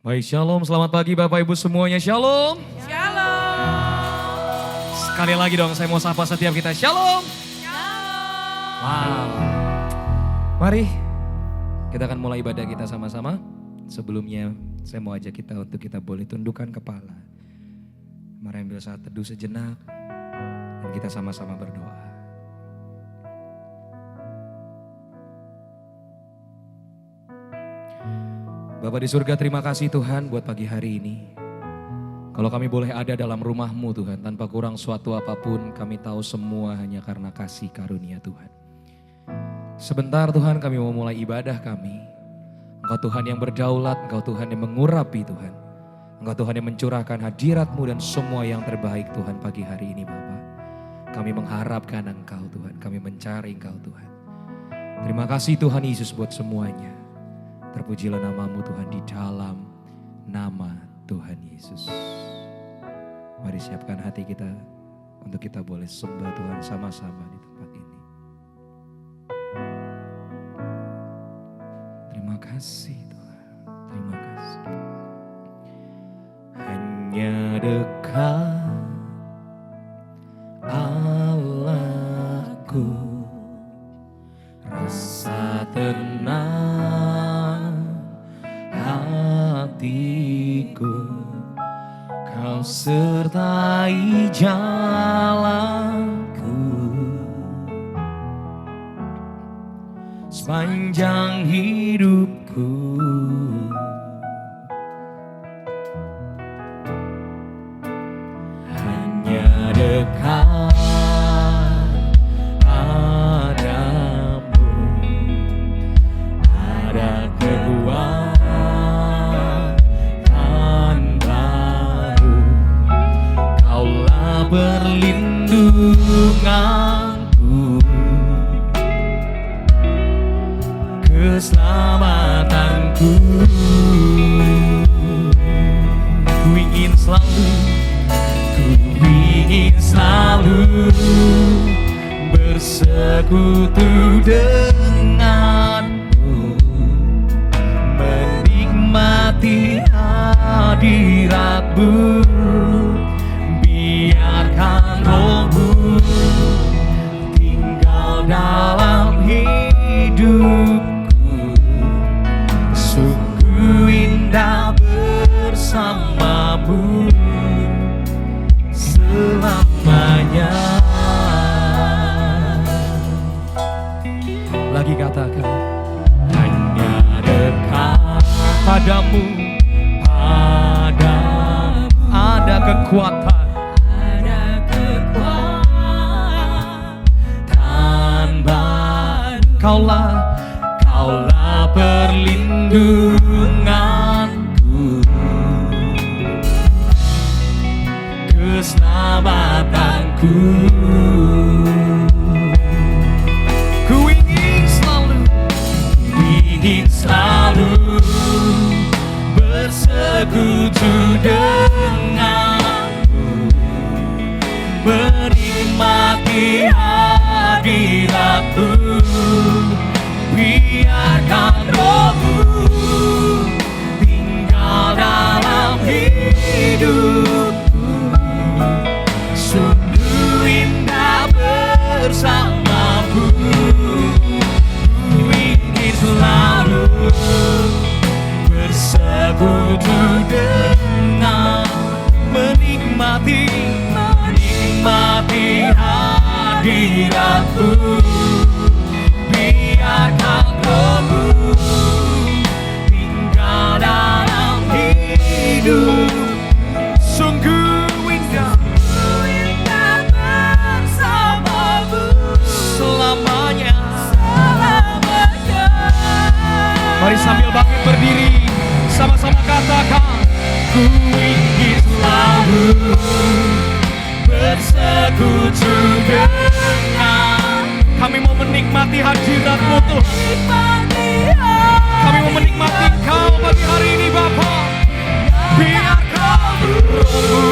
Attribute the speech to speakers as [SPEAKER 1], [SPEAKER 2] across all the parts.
[SPEAKER 1] Baik, shalom, selamat pagi Bapak Ibu semuanya, shalom.
[SPEAKER 2] Shalom.
[SPEAKER 1] Sekali lagi dong, saya mau sapa setiap kita, shalom.
[SPEAKER 2] Shalom.
[SPEAKER 1] Wow. Mari, kita akan mulai ibadah kita sama-sama. Sebelumnya, saya mau ajak kita untuk kita boleh tundukkan kepala. Mari ambil saat teduh sejenak, dan kita sama-sama berdoa. Bapa di surga, terima kasih Tuhan buat pagi hari ini. Kalau kami boleh ada dalam rumah-Mu Tuhan, tanpa kurang suatu apapun, kami tahu semua hanya karena kasih karunia Tuhan. Sebentar Tuhan, kami mau mulai ibadah kami. Engkau Tuhan yang berdaulat, Engkau Tuhan yang mengurapi Tuhan. Engkau Tuhan yang mencurahkan hadirat-Mu dan semua yang terbaik Tuhan pagi hari ini Bapa. Kami mengharapkan Engkau Tuhan, kami mencari Engkau Tuhan. Terima kasih Tuhan Yesus buat semuanya. Terpujilah nama-Mu Tuhan di dalam nama Tuhan Yesus. Mari siapkan hati kita untuk kita boleh sembah Tuhan sama-sama di tempat ini. Terima kasih Tuhan, terima kasih. Hanya dekat Allahku, rasa tenang hatiku, Kau sertai jalanku sepanjang hidupku. Hanya dekat padamu ada kekuatan baru. Kaulah perlindunganku, keselamatanku. Ku ingin selalu bersekutu denganmu, menikmati hadirat-Mu. Biarkan Roh-Mu tinggal dalam hidupku. Sungguh indah bersama-Mu selamanya. Lagi katakan, hanya dekat padamu, ada kekuatan, Kaulah perlindunganku, keselamatanku. Ku ingin selalu bersekutu denganmu, menikmati hadirat-Mu. Biarkan Roh-Mu tinggal dalam hidupku. Sungguh indah bersama-Mu. Ku ingin selalu bersekutu dengan menikmati hadirat-Mu. Biarkan Roh-Mu tinggal dalam hidup. Sungguh indah bersama-Mu selamanya. Mari sambil bangkit berdiri, sama-sama katakan, ku ingin selalu bersekutu dengan. Kami mau menikmati hadirat-Mu Tuhan. Kami mau menikmati Engkau pagi hari ini Bapa. Biarkan Roh-Mu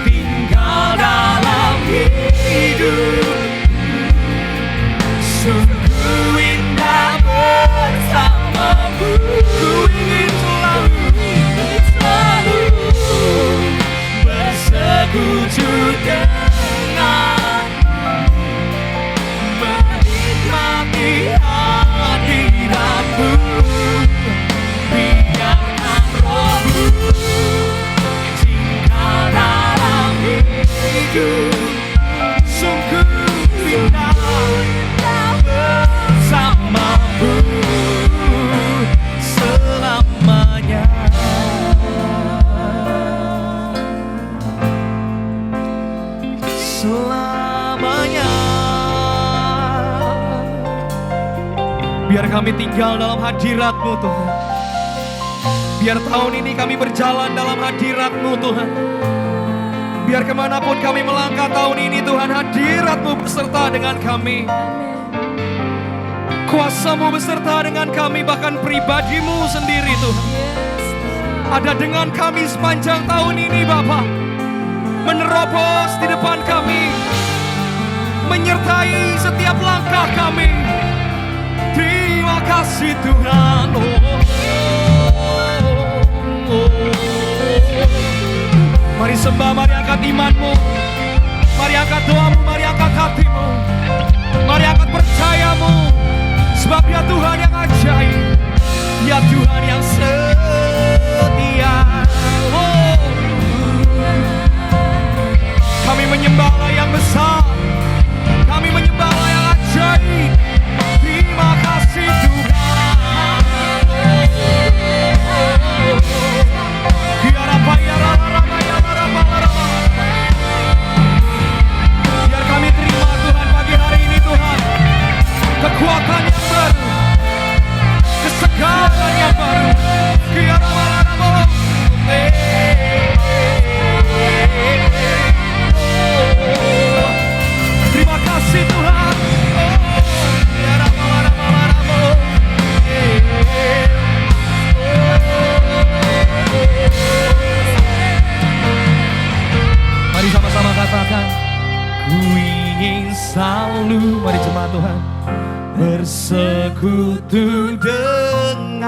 [SPEAKER 1] tinggal dalam hidup. Sungguh indah bersama-Mu. Ku ingin selalu kami tinggal dalam hadirat-Mu Tuhan. Biar tahun ini kami berjalan dalam hadirat-Mu Tuhan. Biar kemanapun kami melangkah tahun ini Tuhan, hadirat-Mu beserta dengan kami. Kuasa-Mu beserta dengan kami, bahkan pribadi-Mu sendiri Tuhan. Ada dengan kami sepanjang tahun ini Bapa. Menerobos di depan kami. Menyertai setiap langkah kami. Terima kasih Tuhan. Mari sembah, mari angkat imanmu. Mari angkat doamu, mari angkat hatimu. Mari angkat percayamu. Sebab Dia Tuhan yang ajaib. Dia Tuhan yang setia. Kami menyembah Allah yang besar. Kami menyembah Allah yang ajaib. Terima kasih Tuhan. Biar kami terima Tuhan pagi hari ini Tuhan. Kekuatan yang baru, kesegaran yang baru. Terima kasih Tuhan. Mari sama-sama katakan, ku ingin selalu, mari jemaat Tuhan, bersekutu denganmu,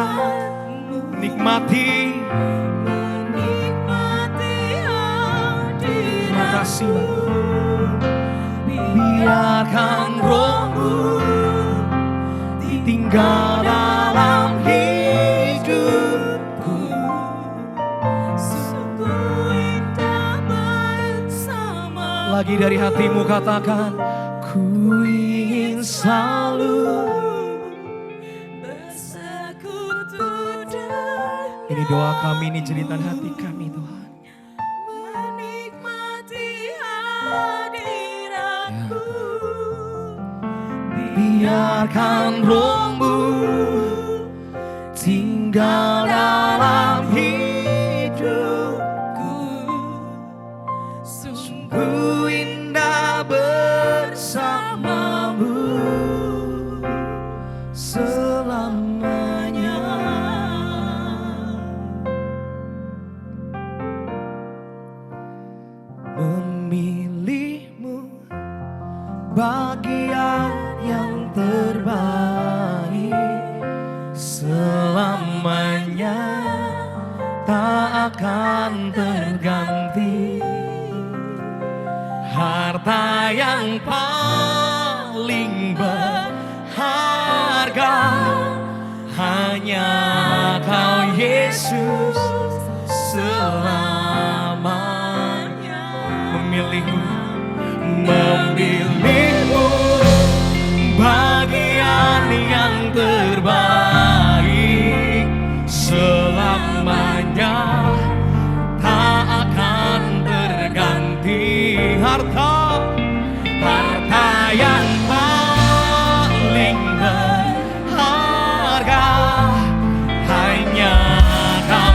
[SPEAKER 1] menikmati hadirat-Mu. Terima kasih. Biarkan Roh-Mu tinggal dalam hidupku. Sungguh indah bersama. Lagi dari hatimu katakan, ku ingin selalu bersekutu denganmu. Ini doa kami, ini jeritan hati kami Tuhan. Menikmati hadirat-Mu. Biarkan Roh-Mu tinggal dalam hidupku. Sungguh indah bersamamu selamanya. Memilih-Mu bagian yang terbaik, selamanya tak akan terganti. Harta yang paling berharga hanya Kau Yesus selamanya. Memilih-Mu, memilih-Mu bagian yang terbaik, selamanya tak akan terganti. Harta yang paling berharga hanya Kau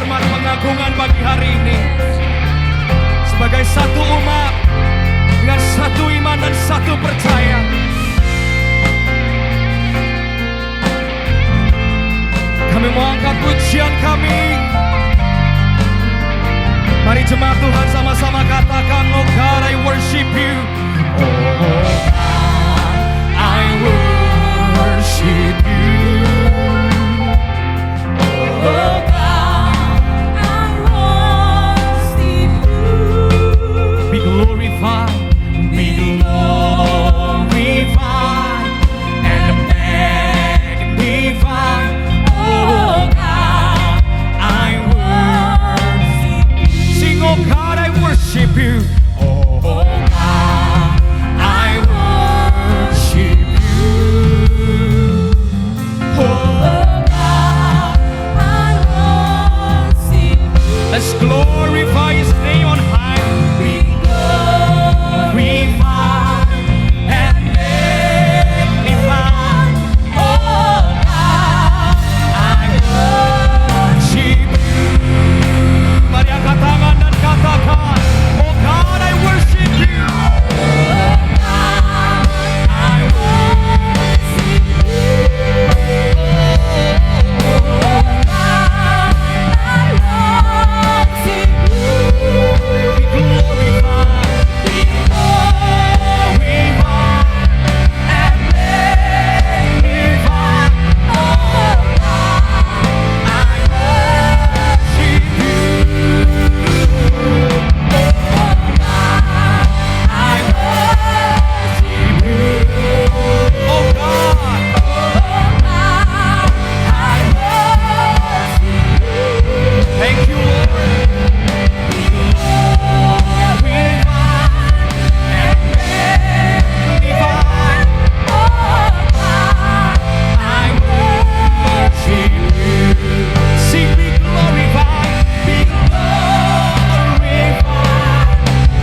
[SPEAKER 1] hormat pengagungan pagi hari ini. Sebagai satu umat dengan satu iman dan satu percaya, kami mau angkat pujian kami. Mari jemaat Tuhan sama-sama katakan, Oh God, I worship you. Oh God, I worship you. Oh God, I worship you. Be glorified, be glorified, and magnified. Oh God, I worship you. Sing, Oh God, I worship you. Oh God, I worship you. Oh God, I worship you. Let's glorify His name on high. Be glorified and magnified. Oh God, I worship you. Mari angkat tangan dan katakan, Oh God, I worship you. Oh God, I worship you. Oh God, I worship you. Be glorified, be glorified, and magnified. Oh God, I worship you. Thank you, Lord. Be glorified and magnified. Oh God, I worship you. Sing, be glorified, be glorified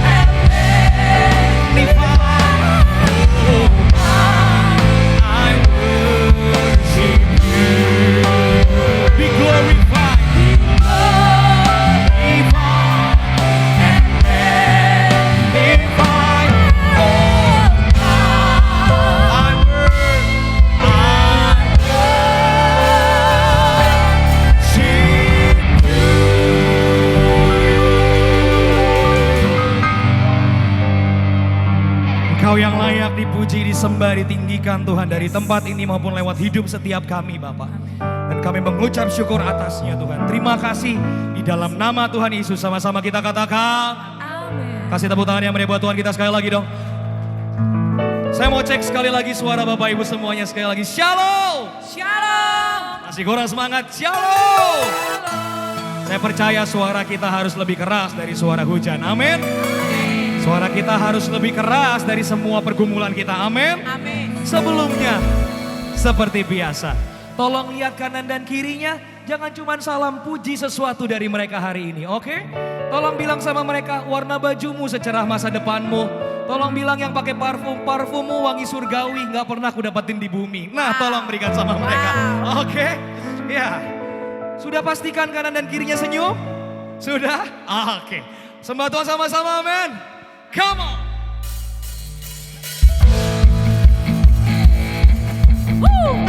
[SPEAKER 1] and magnified. Oh God, I worship you. Be glorified, be glorified and magnified. Oh God, I worship you. Engkau yang layak dipuji, disembah, ditinggikan Tuhan dari tempat ini maupun lewat hidup setiap kami Bapa. Dan kami mengucap syukur atasnya Tuhan. Terima kasih di dalam nama Tuhan Yesus, sama-sama kita katakan.
[SPEAKER 2] Amin.
[SPEAKER 1] Kasih tepuk tangan yang meriah buat Tuhan kita sekali lagi dong. Saya mau cek sekali lagi suara Bapak Ibu semuanya sekali lagi. Shalom.
[SPEAKER 2] Shalom.
[SPEAKER 1] Masih kurang semangat. Shalom. Saya percaya suara kita harus lebih keras dari suara hujan. Amin. Suara kita harus lebih keras dari semua pergumulan kita. Amin.
[SPEAKER 2] Amin.
[SPEAKER 1] Sebelumnya, seperti biasa, tolong lihat kanan dan kirinya. Jangan cuma salam puji sesuatu dari mereka hari ini, oke? Tolong bilang sama mereka, warna bajumu secerah masa depanmu. Tolong bilang yang pakai parfum, parfummu wangi surgawi, gak pernah aku dapetin di bumi. Nah, tolong berikan sama mereka, oke? Ya, sudah pastikan kanan dan kirinya senyum? Sudah? Oke. Sembah Tuhan sama-sama, amin. Come on.
[SPEAKER 2] Woo.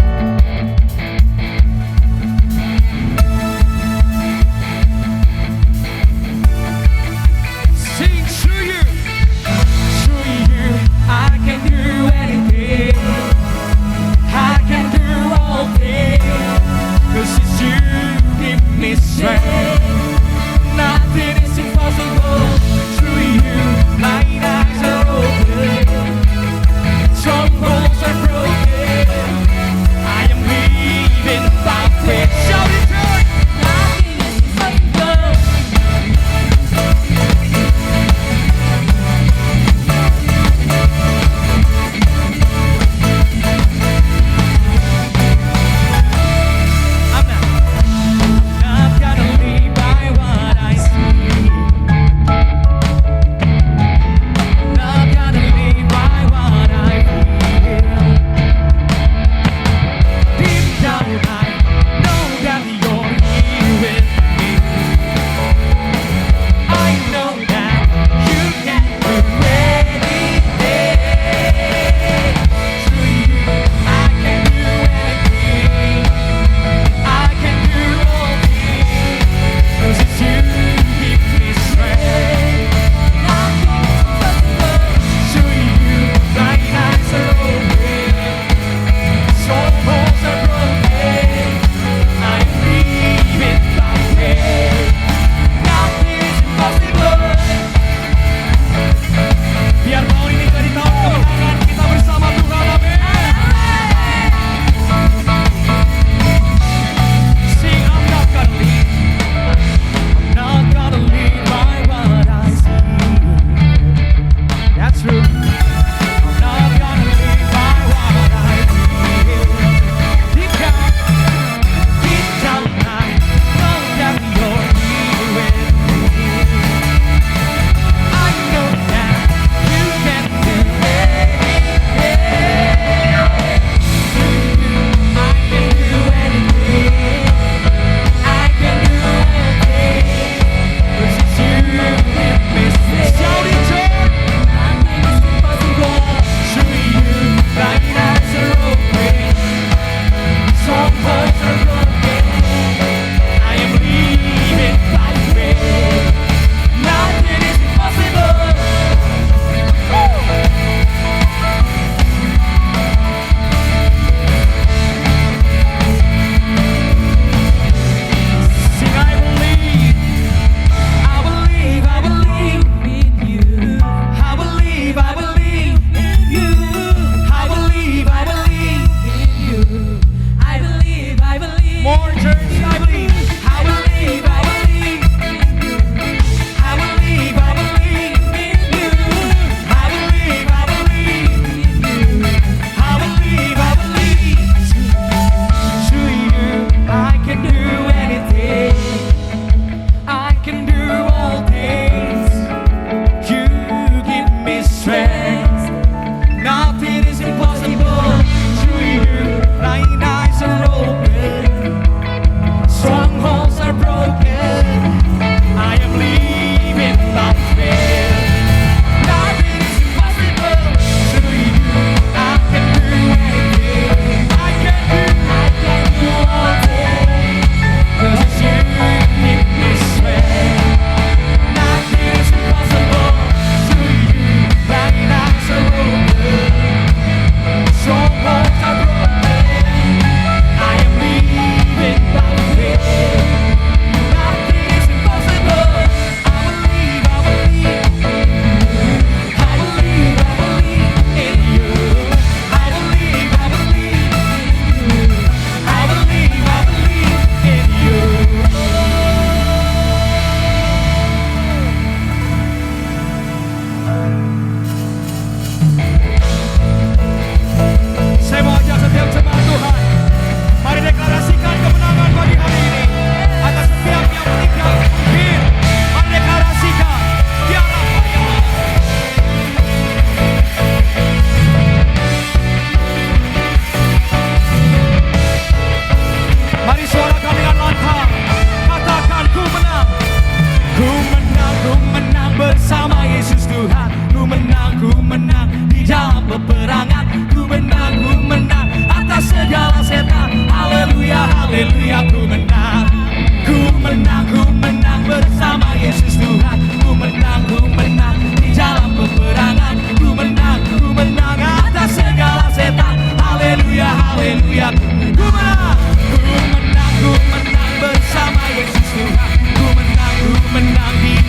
[SPEAKER 1] Sing to you. To you, I can do anything. I can do all things. 'Cause it's you give me strength. Nothing is impossible. To you, light I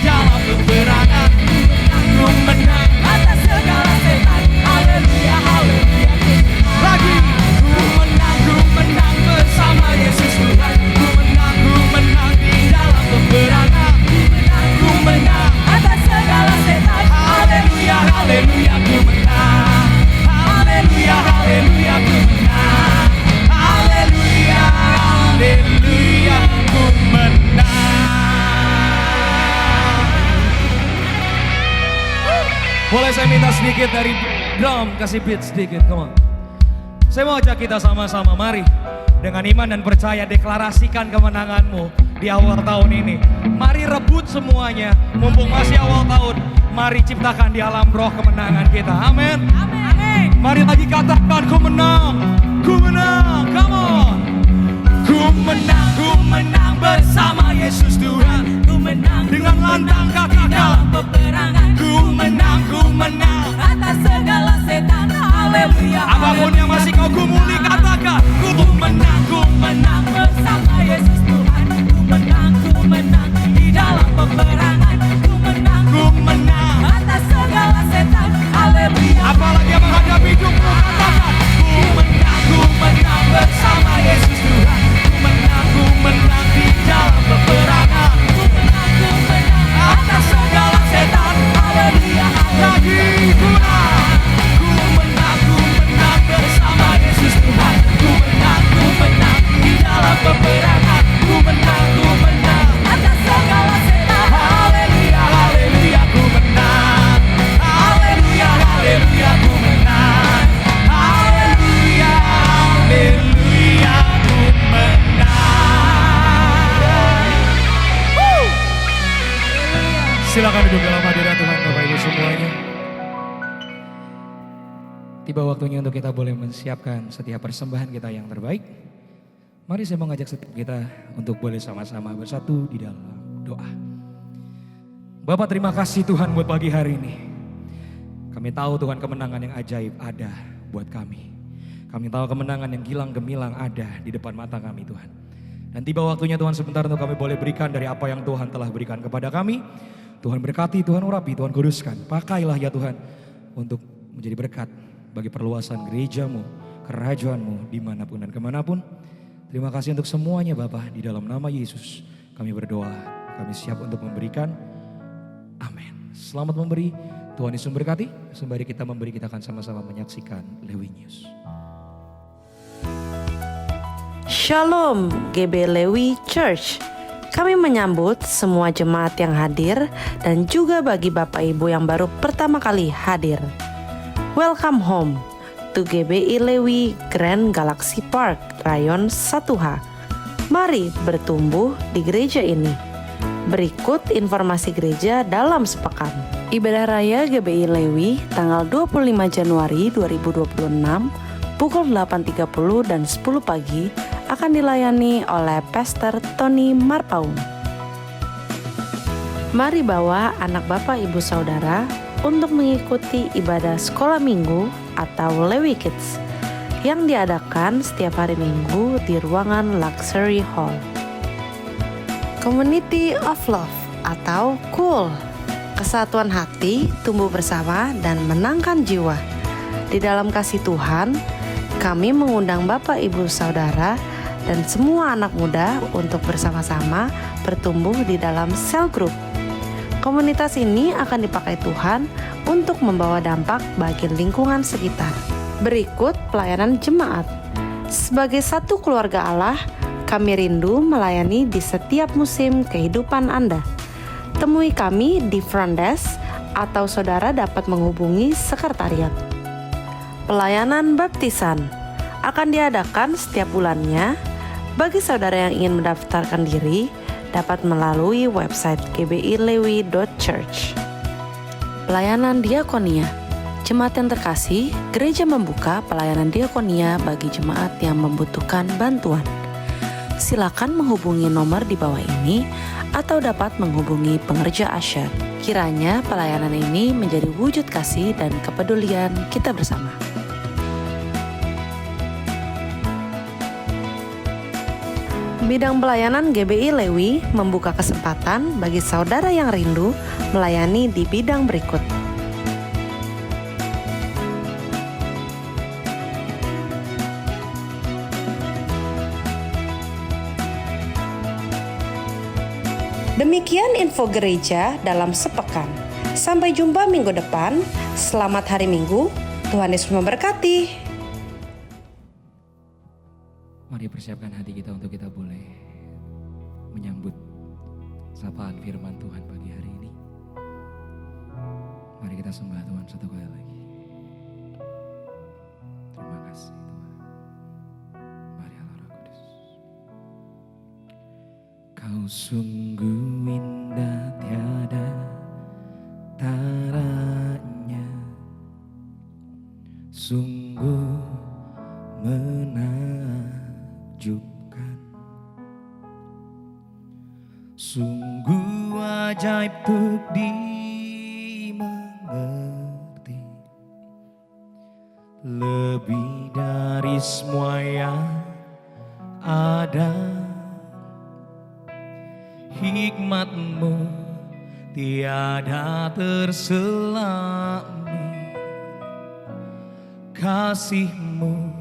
[SPEAKER 1] dalam peperangan. Ku menang
[SPEAKER 2] atas segala setan. Haleluya, haleluya.
[SPEAKER 1] lagi. Ku menang bersama Yesus Tuhan. Ku menang di dalam peperangan. Ku menang
[SPEAKER 2] Atas segala setan.
[SPEAKER 1] haleluya, haleluya, ku menang. Haleluya, haleluya, ku menang. Haleluya, haleluya, ku menang. Boleh saya minta sedikit dari drum, kasih beat sedikit, come on. Saya mau ajak kita sama-sama, mari dengan iman dan percaya deklarasikan kemenanganmu di awal tahun ini. Mari rebut semuanya, mumpung masih awal tahun. Mari ciptakan di alam roh kemenangan kita, amin.
[SPEAKER 2] Amin.
[SPEAKER 1] Mari lagi katakan ku menang, come on. Ku menang bersama Yesus Tuhan.
[SPEAKER 2] Ku menang
[SPEAKER 1] Dengan lantang katakan,
[SPEAKER 2] dalam peperangan.
[SPEAKER 1] ku menang.
[SPEAKER 2] Atas segala setan. Haleluya.
[SPEAKER 1] Apapun yang masih kau gumuli katakan, ku menang.
[SPEAKER 2] Bersama Yesus Tuhan. Ku menang di dalam peperangan. Ku menang atas segala setan. Haleluya.
[SPEAKER 1] Apalagi yang menghadapi hidupmu katakan, ku menang bersama Yesus Tuhan. Ku menang di dalam peperangan.
[SPEAKER 2] Ku menang atas segala setan. Haleluya.
[SPEAKER 1] Lagi ku menang bersama Yesus Tuhan. Ku menang di dalam peperangan. Ku menang
[SPEAKER 2] Atas segala setan.
[SPEAKER 1] haleluya, haleluya, ku menang. Haleluya, haleluya, ku menang. Haleluya, haleluya, ku menang. Silakan duduk dalam hadirat Tuhan Bapak Ibu semuanya. Tiba waktunya untuk kita boleh menyiapkan setiap persembahan kita yang terbaik. Mari saya mengajak setiap kita untuk boleh sama-sama bersatu di dalam doa. Bapak, terima kasih Tuhan buat pagi hari ini. Kami tahu Tuhan kemenangan yang ajaib ada buat kami. Kami tahu kemenangan yang gilang gemilang ada di depan mata kami Tuhan. Dan tiba waktunya Tuhan sebentar untuk kami boleh berikan dari apa yang Tuhan telah berikan kepada kami. Tuhan berkati, Tuhan urapi, Tuhan kuduskan. Pakailah ya Tuhan untuk menjadi berkat bagi perluasan gerejamu, kerajaanmu dimanapun dan kemanapun. Terima kasih untuk semuanya Bapa, di dalam nama Yesus kami berdoa, kami siap untuk memberikan. Amin. Selamat memberi, Tuhan Yesus memberkati. Sembari kita memberi, kita akan sama-sama menyaksikan Lewi News.
[SPEAKER 3] Shalom GB Lewi Church. Kami menyambut semua jemaat yang hadir dan juga bagi Bapak Ibu yang baru pertama kali hadir. Welcome home to GBI Lewi Grand Galaxy Park, Rayon 1H. Mari bertumbuh di gereja ini. Berikut informasi gereja dalam sepekan. Ibadah Raya GBI Lewi tanggal 25 Januari 2026 pukul 8.30 dan 10 pagi akan dilayani oleh Pastor Tony Marpaung. Mari bawa anak Bapak Ibu Saudara untuk mengikuti ibadah sekolah minggu atau Lewi Kids yang diadakan setiap hari Minggu di ruangan Luxury Hall. Community of Love atau KUL, kesatuan hati, tumbuh bersama dan menangkan jiwa. Di dalam kasih Tuhan, kami mengundang Bapak Ibu Saudara dan semua anak muda untuk bersama-sama bertumbuh di dalam cell group. Komunitas ini akan dipakai Tuhan untuk membawa dampak bagi lingkungan sekitar. Berikut pelayanan jemaat. Sebagai satu keluarga Allah, kami rindu melayani di setiap musim kehidupan Anda. Temui kami di front desk atau saudara dapat menghubungi sekretariat. Pelayanan baptisan akan diadakan setiap bulannya. Bagi saudara yang ingin mendaftarkan diri, dapat melalui website gbilewi.church. Pelayanan diakonia. Jemaat yang terkasih, gereja membuka pelayanan diakonia bagi jemaat yang membutuhkan bantuan. Silakan menghubungi nomor di bawah ini atau dapat menghubungi pengerja Asher. Kiranya pelayanan ini menjadi wujud kasih dan kepedulian kita bersama. Bidang pelayanan GBI Lewi membuka kesempatan bagi saudara yang rindu melayani di bidang berikut. Demikian info gereja dalam sepekan. Sampai jumpa minggu depan. Selamat hari Minggu. Tuhan Yesus memberkati.
[SPEAKER 1] Mari persiapkan hati kita untuk kita boleh menyambut sapaan firman Tuhan pagi hari ini. Mari kita sembah Tuhan satu kali lagi. Terima kasih Tuhan. Mari Allah Roh Kudus. Kau sungguh indah tiada taranya, sungguh menakjubkan, sungguh ajaib untuk dimengerti, lebih dari semua yang ada. Hikmat-Mu tiada terselami, kasih-Mu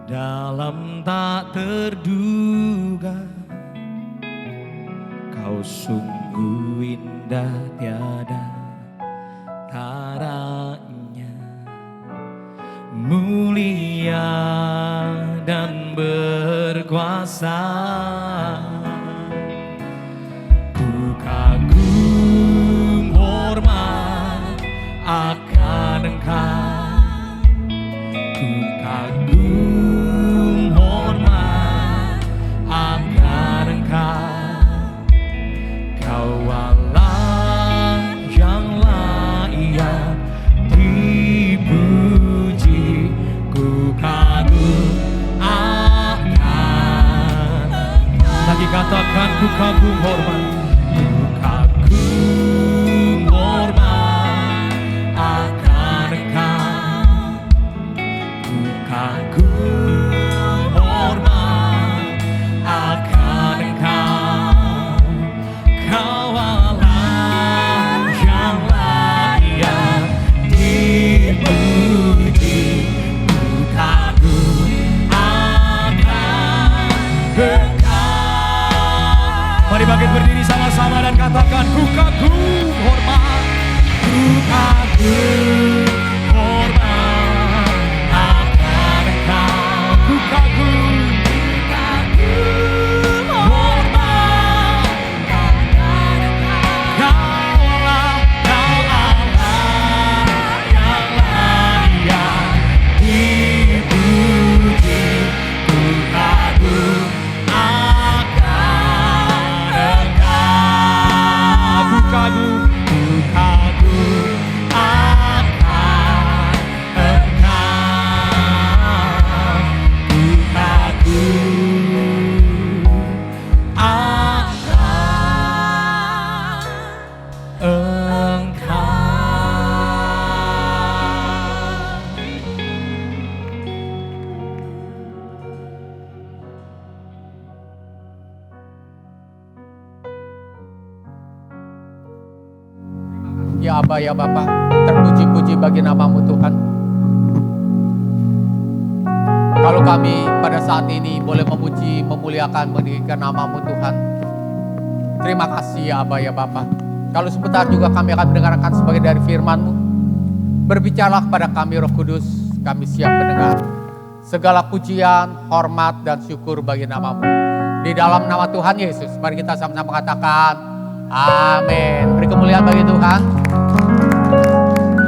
[SPEAKER 1] dalam tak terduga. Kau sungguh indah tiada taranya, mulia dan berkuasa. Kagum hormat akan Engkau, ku kagum hormat akan Engkau. Kau Allah yang layak dipuji, ku kagum akan. Lagi katakan ku kagum hormat. Mari bangkit berdiri sama-sama dan katakan ku kagum hormat, ku kagum hormat akan Engkau, ku kagum hormat akan Engkau. Kau Allah yang layak dipuji, ku kagum kagum akan Engkau, ku kagum akan Engkau.
[SPEAKER 4] Ya Aba, ya Bapa, terpuji-puji bagi nama-Mu Tuhan. Kalau kami pada saat ini boleh memuji, memuliakan, meninggikan nama-Mu Tuhan. Terima kasih ya Aba, ya Bapa. Kalau sebentar juga kami akan mendengarkan sebagai dari firman-Mu. Berbicaralah kepada kami Roh Kudus, kami siap mendengar. Segala pujian, hormat, dan syukur bagi nama-Mu. Di dalam nama Tuhan Yesus, mari kita sama-sama katakan, amin. Beri kemuliaan bagi Tuhan.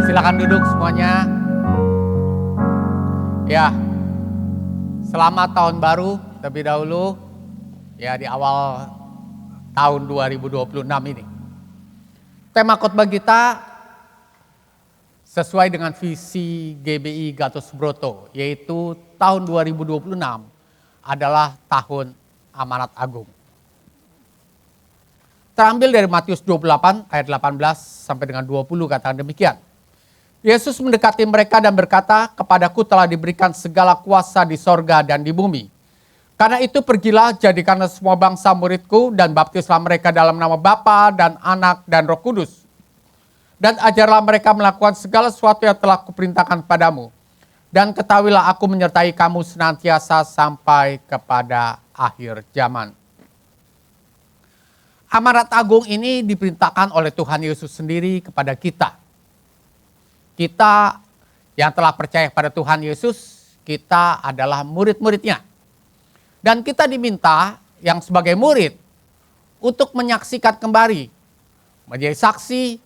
[SPEAKER 4] Silakan duduk semuanya. Ya, selamat tahun baru terlebih dahulu. Ya, di awal tahun 2026 ini. Tema khotbah kita sesuai dengan visi GBI Gatot Subroto, yaitu tahun 2026 adalah tahun amanat agung. Terambil dari Matius 28 ayat 18 sampai dengan 20 katakan demikian. Yesus mendekati mereka dan berkata, "Kepadaku telah diberikan segala kuasa di sorga dan di bumi. Karena itu pergilah, jadikanlah semua bangsa muridku dan baptislah mereka dalam nama Bapa dan Anak dan Roh Kudus. Dan ajarlah mereka melakukan segala sesuatu yang telah kuperintahkan padamu. Dan ketahuilah aku menyertai kamu senantiasa sampai kepada akhir zaman. Amanat agung ini diperintahkan oleh Tuhan Yesus sendiri kepada kita. Kita yang telah percaya pada Tuhan Yesus, kita adalah murid-muridnya. Dan kita diminta yang sebagai murid untuk menyaksikan kembali, menjadi saksi,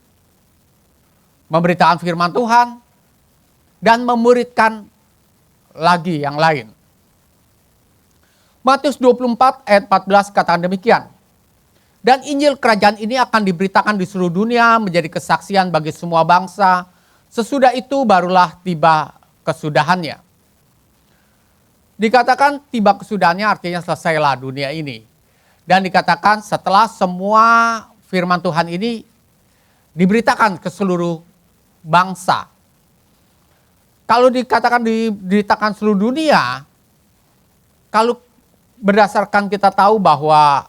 [SPEAKER 4] memberitakan firman Tuhan, dan memuridkan lagi yang lain. Matius 24 ayat 14 katakan demikian. Dan Injil kerajaan ini akan diberitakan di seluruh dunia menjadi kesaksian bagi semua bangsa. Sesudah itu barulah tiba kesudahannya. Dikatakan tiba kesudahannya artinya selesailah dunia ini. Dan dikatakan setelah semua firman Tuhan ini diberitakan ke seluruh bangsa. Kalau dikatakan diberitakan seluruh dunia, kalau berdasarkan kita tahu bahwa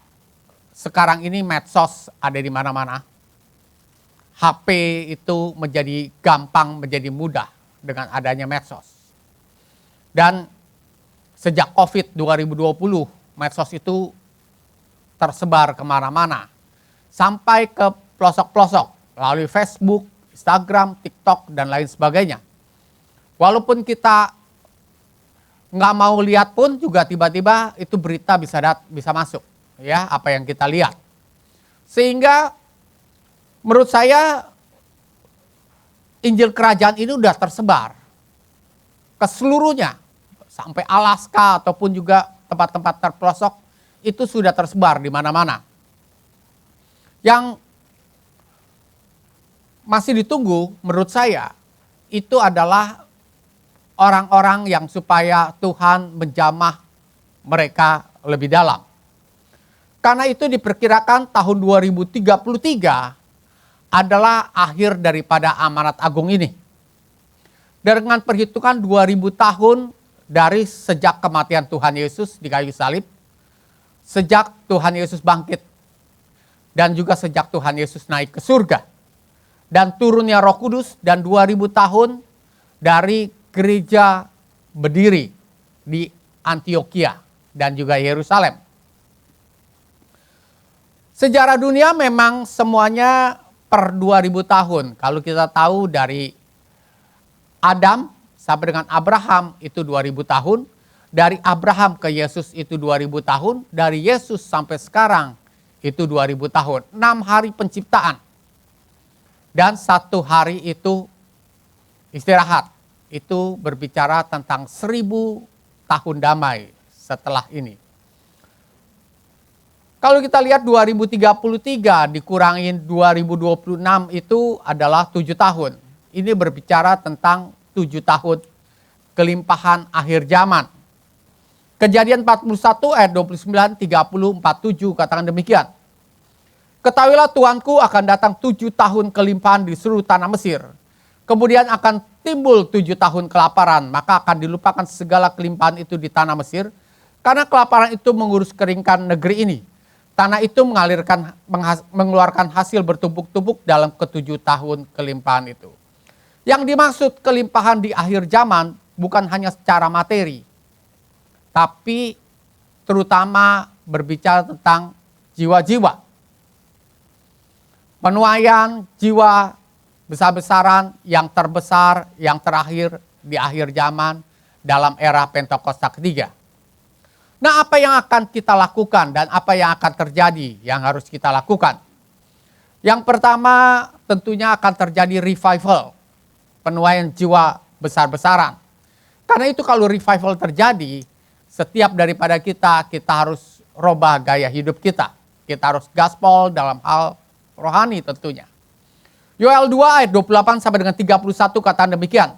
[SPEAKER 4] sekarang ini medsos ada di mana-mana. HP itu menjadi gampang, menjadi mudah dengan adanya medsos. Dan sejak COVID 2020, medsos itu tersebar kemana-mana. Sampai ke pelosok-pelosok, melalui Facebook, Instagram, TikTok, dan lain sebagainya. Walaupun kita nggak mau lihat pun juga tiba-tiba itu berita bisa masuk. Ya, apa yang kita lihat. Sehingga menurut saya Injil Kerajaan ini udah tersebar ke seluruhnya. Sampai Alaska ataupun juga tempat-tempat terpelosok itu sudah tersebar di mana-mana. Yang masih ditunggu menurut saya itu adalah orang-orang yang supaya Tuhan menjamah mereka lebih dalam. Karena itu diperkirakan tahun 2033 adalah akhir daripada amanat agung ini. Dengan perhitungan 2000 tahun dari sejak kematian Tuhan Yesus di kayu salib, sejak Tuhan Yesus bangkit, dan juga sejak Tuhan Yesus naik ke surga, dan turunnya Roh Kudus, dan 2000 tahun dari gereja berdiri di Antioquia dan juga Yerusalem. Sejarah dunia memang semuanya per 2000 tahun. Kalau kita tahu dari Adam sampai dengan Abraham itu 2000 tahun. Dari Abraham ke Yesus itu 2000 tahun. Dari Yesus sampai sekarang itu 2000 tahun. 6 hari penciptaan. Dan 1 hari itu istirahat. Itu berbicara tentang 1000 tahun damai setelah ini. Kalau kita lihat 2033 dikurangin 2026 itu adalah 7 tahun. Ini berbicara tentang 7 tahun kelimpahan akhir zaman. Kejadian 41 ayat 29, 30, 47 katakan demikian. Ketahuilah Tuanku akan datang 7 tahun kelimpahan di seluruh tanah Mesir. Kemudian akan timbul 7 tahun kelaparan, maka akan dilupakan segala kelimpahan itu di tanah Mesir. Karena kelaparan itu mengurus keringkan negeri ini. Tanah itu mengeluarkan hasil bertumpuk-tumpuk dalam ke-7 tahun kelimpahan itu. Yang dimaksud kelimpahan di akhir zaman bukan hanya secara materi, tapi terutama berbicara tentang jiwa-jiwa. Penuaian jiwa besar-besaran yang terbesar, yang terakhir di akhir zaman dalam era Pentakosta ketiga. Nah, apa yang akan kita lakukan dan apa yang akan terjadi yang harus kita lakukan? Yang pertama tentunya akan terjadi revival, penuaian jiwa besar-besaran. Karena itu kalau revival terjadi, setiap daripada kita harus rubah gaya hidup kita. Kita harus gaspol dalam hal rohani tentunya. Yoel 2 ayat 28 sampai dengan 31 kata demikian.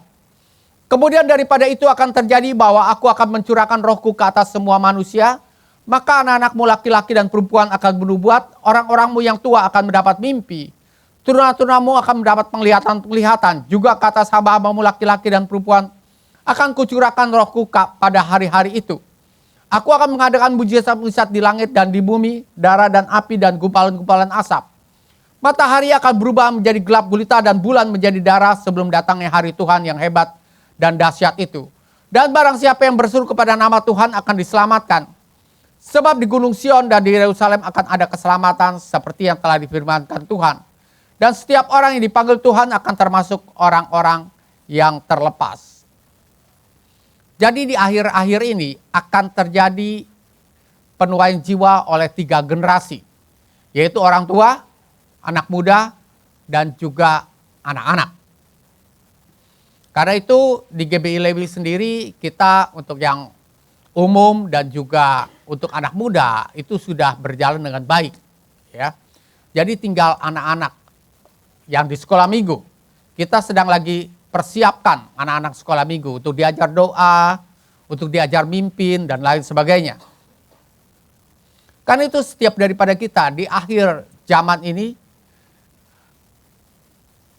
[SPEAKER 4] Kemudian daripada itu akan terjadi bahwa aku akan mencurahkan rohku ke atas semua manusia. Maka anak-anakmu laki-laki dan perempuan akan bernubuat. Orang-orangmu yang tua akan mendapat mimpi. Turunan-turunanmu akan mendapat penglihatan-penglihatan. Juga ke atas hamba-hambamu laki-laki dan perempuan akan kucurahkan rohku pada hari-hari itu. Aku akan mengadakan mujizat-mujizat di langit dan di bumi, darah dan api dan gumpalan-gumpalan asap. Matahari akan berubah menjadi gelap gulita dan bulan menjadi darah sebelum datangnya hari Tuhan yang hebat dan dahsyat itu. Dan barang siapa yang berseru kepada nama Tuhan akan diselamatkan. Sebab di Gunung Sion dan di Yerusalem akan ada keselamatan seperti yang telah difirmankan Tuhan. Dan setiap orang yang dipanggil Tuhan akan termasuk orang-orang yang terlepas. Jadi di akhir-akhir ini akan terjadi penuaian jiwa oleh 3 generasi. Yaitu orang tua, anak muda, dan juga anak-anak. Karena itu di GBI Lewi sendiri kita untuk yang umum dan juga untuk anak muda itu sudah berjalan dengan baik. Ya. Jadi tinggal anak-anak yang di sekolah minggu. Kita sedang lagi persiapkan anak-anak sekolah minggu untuk diajar doa, untuk diajar mimpin dan lain sebagainya. Karena itu setiap daripada kita di akhir zaman ini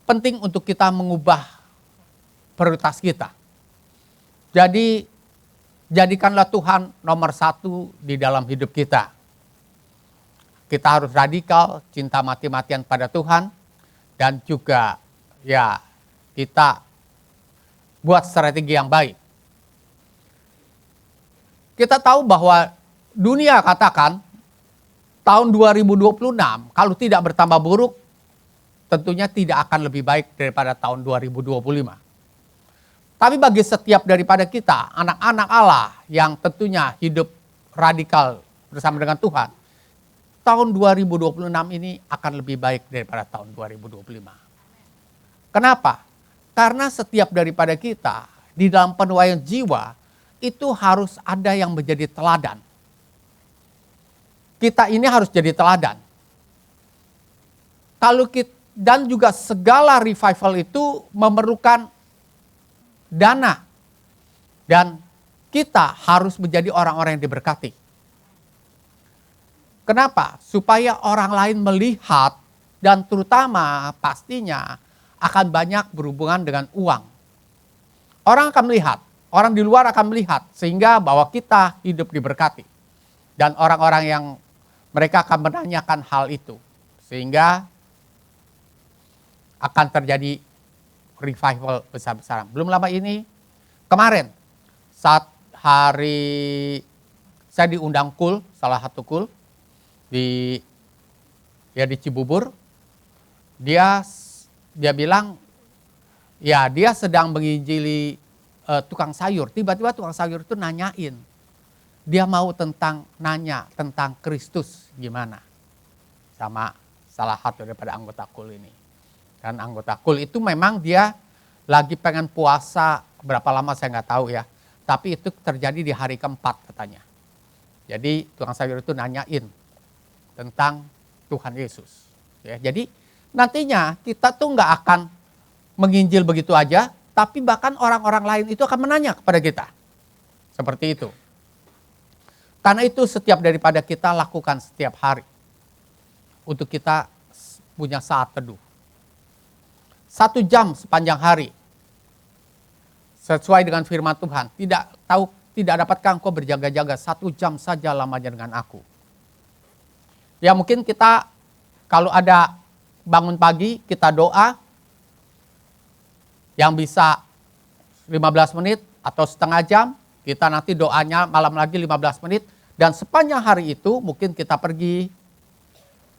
[SPEAKER 4] penting untuk kita mengubah prioritas kita. Jadi jadikanlah Tuhan nomor 1 di dalam hidup kita. Kita harus radikal, cinta mati-matian pada Tuhan, dan juga ya kita buat strategi yang baik. Kita tahu bahwa dunia katakan tahun 2026 kalau tidak bertambah buruk tentunya tidak akan lebih baik daripada tahun 2025. Tapi bagi setiap daripada kita, anak-anak Allah yang tentunya hidup radikal bersama dengan Tuhan, tahun 2026 ini akan lebih baik daripada tahun 2025. Kenapa? Karena setiap daripada kita di dalam penuaian jiwa itu harus ada yang menjadi teladan. Kita ini harus jadi teladan. Kalau kita, dan juga segala revival itu memerlukan dana. Dan kita harus menjadi orang-orang yang diberkati. Kenapa? Supaya orang lain melihat dan terutama pastinya akan banyak berhubungan dengan uang. Orang akan melihat, orang di luar akan melihat sehingga bahwa kita hidup diberkati. Dan orang-orang yang mereka akan menanyakan hal itu. Sehingga akan terjadi revival besar-besaran. Belum lama ini, kemarin saat hari saya diundang KUL, salah satu KUL di Cibubur, dia bilang ya dia sedang menginjili tukang sayur. Tiba-tiba tukang sayur itu nanyain, dia mau nanya tentang Kristus gimana sama salah satu daripada anggota KUL ini. Dan anggota KUL itu memang dia lagi pengen puasa berapa lama saya nggak tahu ya. Tapi itu terjadi di hari keempat katanya. Jadi tukang sayur itu nanyain tentang Tuhan Yesus. Ya, jadi nantinya kita tuh nggak akan menginjil begitu aja, tapi bahkan orang-orang lain itu akan menanya kepada kita. Seperti itu. Karena itu setiap daripada kita lakukan setiap hari. Untuk kita punya saat teduh. 1 jam sepanjang hari. Sesuai dengan firman Tuhan. Tidak dapatkah engkau berjaga-jaga 1 jam saja lamanya dengan aku. Ya mungkin kita kalau ada bangun pagi kita doa. Yang bisa 15 menit atau setengah jam. Kita nanti doanya malam lagi 15 menit. Dan sepanjang hari itu mungkin kita pergi.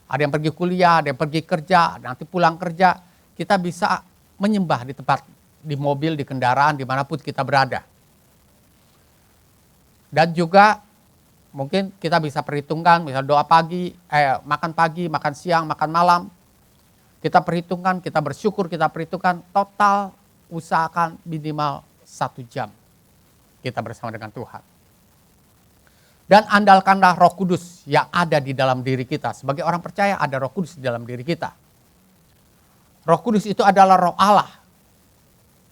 [SPEAKER 4] Ada yang pergi kuliah, ada yang pergi kerja. Nanti pulang kerja. Kita bisa menyembah di tempat, di mobil, di kendaraan, dimanapun kita berada. Dan juga mungkin kita bisa perhitungkan, misal doa pagi, makan siang, makan malam. Kita perhitungkan, kita bersyukur, kita perhitungkan, total usahakan minimal 1 jam kita bersama dengan Tuhan. Dan andalkanlah Roh Kudus yang ada di dalam diri kita. Sebagai orang percaya ada Roh Kudus di dalam diri kita. Roh Kudus itu adalah roh Allah.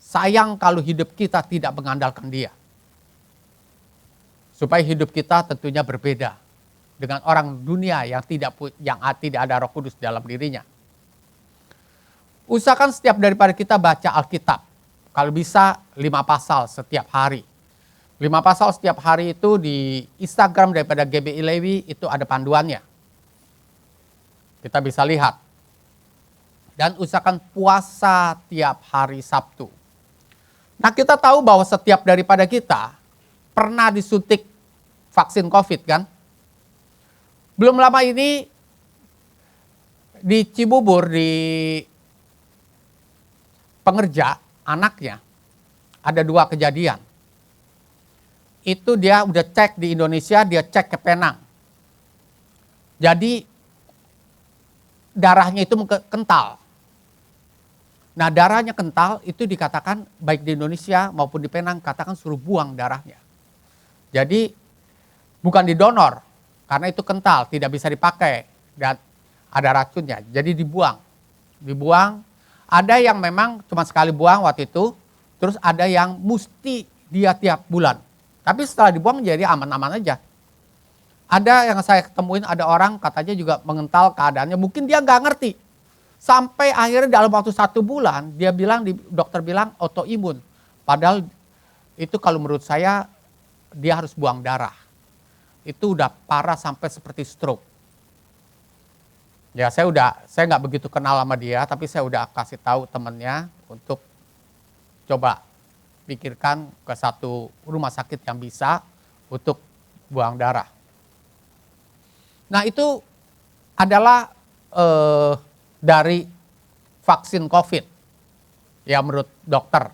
[SPEAKER 4] Sayang kalau hidup kita tidak mengandalkan Dia. Supaya hidup kita tentunya berbeda dengan orang dunia yang tidak ada Roh Kudus dalam dirinya. Usahakan setiap daripada kita baca Alkitab. Kalau bisa 5 pasal setiap hari. 5 pasal setiap hari itu di Instagram daripada GBI Lewi itu ada panduannya. Kita bisa lihat. Dan usahakan puasa tiap hari Sabtu. Nah, kita tahu bahwa setiap daripada kita pernah disuntik vaksin COVID kan? Belum lama ini di Cibubur, di Pengerja, anaknya ada 2 kejadian. Itu dia udah cek di Indonesia, dia cek ke Penang. Jadi darahnya itu kental. Nah, darahnya kental itu dikatakan baik di Indonesia maupun di Penang katakan suruh buang darahnya. Jadi bukan didonor karena itu kental, tidak bisa dipakai dan ada racunnya. Jadi dibuang. Dibuang. Ada yang memang cuma sekali buang waktu itu, terus ada yang mesti dia tiap bulan. Tapi setelah dibuang jadi aman-aman aja. Ada yang saya ketemuin, ada orang katanya juga mengental keadaannya. Mungkin dia nggak ngerti. Sampai akhirnya dalam waktu 1 bulan, dia bilang, dokter bilang autoimun. Padahal itu kalau menurut saya, dia harus buang darah. Itu udah parah sampai seperti stroke. Ya saya nggak begitu kenal sama dia, tapi saya udah kasih tahu temennya untuk coba pikirkan ke satu rumah sakit yang bisa untuk buang darah. Nah itu adalah dari vaksin COVID ya menurut dokter.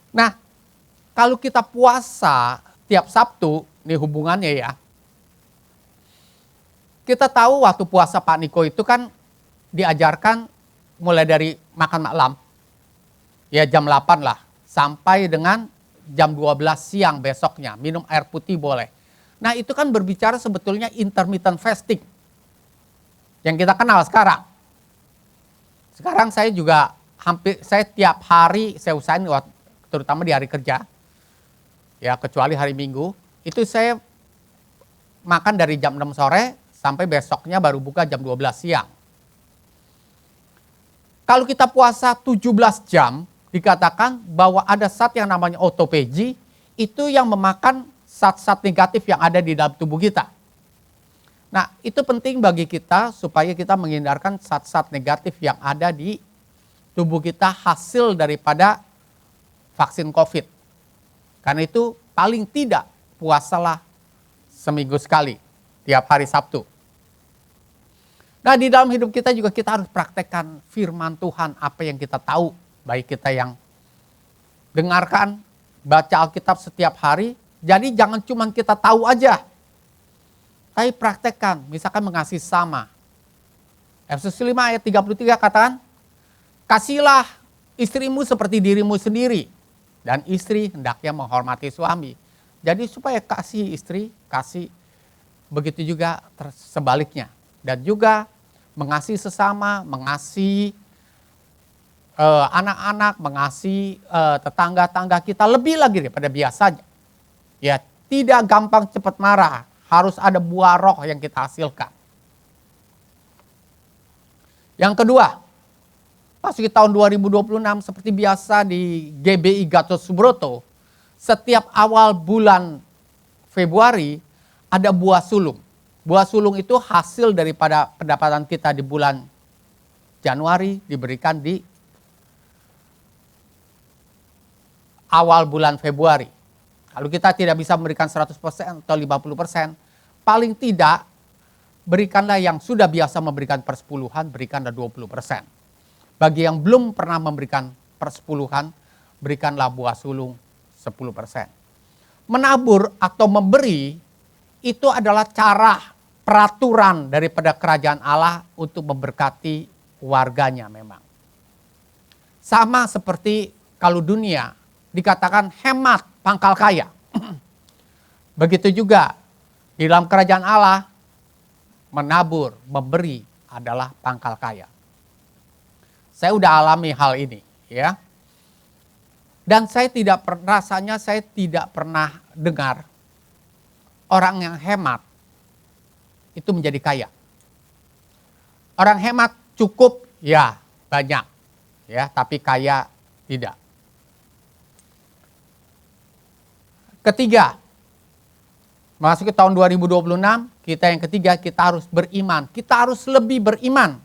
[SPEAKER 4] Nah kalau kita puasa tiap Sabtu, ini hubungannya ya. Kita tahu waktu puasa Pak Niko itu kan diajarkan mulai dari makan malam. Ya jam 8 lah, sampai dengan jam 12 siang besoknya, minum air putih boleh. Nah itu kan berbicara sebetulnya intermittent fasting. Yang kita kenal sekarang. Sekarang saya juga saya tiap hari saya usahain, terutama di hari kerja. Ya kecuali hari Minggu, itu saya makan dari jam 6 sore sampai besoknya baru buka jam 12 siang. Kalau kita puasa 17 jam, dikatakan bahwa ada zat yang namanya autophagy, itu yang memakan zat-zat negatif yang ada di dalam tubuh kita. Nah, itu penting bagi kita supaya kita menghindarkan zat-zat negatif yang ada di tubuh kita hasil daripada vaksin COVID. Karena itu paling tidak puasalah seminggu sekali, tiap hari Sabtu. Nah, di dalam hidup kita juga kita harus praktekkan firman Tuhan apa yang kita tahu. Baik kita yang dengarkan, baca Alkitab setiap hari. Jadi jangan cuma kita tahu aja. Tapi praktekkan, misalkan mengasihi sama. Efesus 5 ayat 33 katakan, kasihilah istrimu seperti dirimu sendiri. Dan istri hendaknya menghormati suami. Jadi supaya kasih istri, kasih begitu juga sebaliknya. Dan juga mengasihi sesama, mengasihi anak-anak, mengasihi tetangga-tangga kita lebih lagi daripada biasanya. Ya, tidak gampang cepat marah, harus ada buah roh yang kita hasilkan. Yang kedua, masuki tahun 2026 seperti biasa di GBI Gatot Subroto, setiap awal bulan Februari ada buah sulung. Buah sulung itu hasil daripada pendapatan kita di bulan Januari diberikan di awal bulan Februari. Kalau kita tidak bisa memberikan 100% atau 50%, paling tidak berikanlah yang sudah biasa memberikan persepuluhan, berikanlah 20%. Bagi yang belum pernah memberikan persepuluhan, berikanlah buah sulung 10%. Menabur atau memberi itu adalah cara peraturan daripada kerajaan Allah untuk memberkati warganya memang. Sama seperti kalau dunia dikatakan hemat pangkal kaya. Begitu juga di dalam kerajaan Allah menabur, memberi adalah pangkal kaya. Saya udah alami hal ini ya. Dan saya tidak pernah dengar orang yang hemat itu menjadi kaya. Orang hemat cukup ya banyak ya, tapi kaya tidak. Ketiga, masuk ke tahun 2026, kita yang ketiga, kita harus beriman. Kita harus lebih beriman.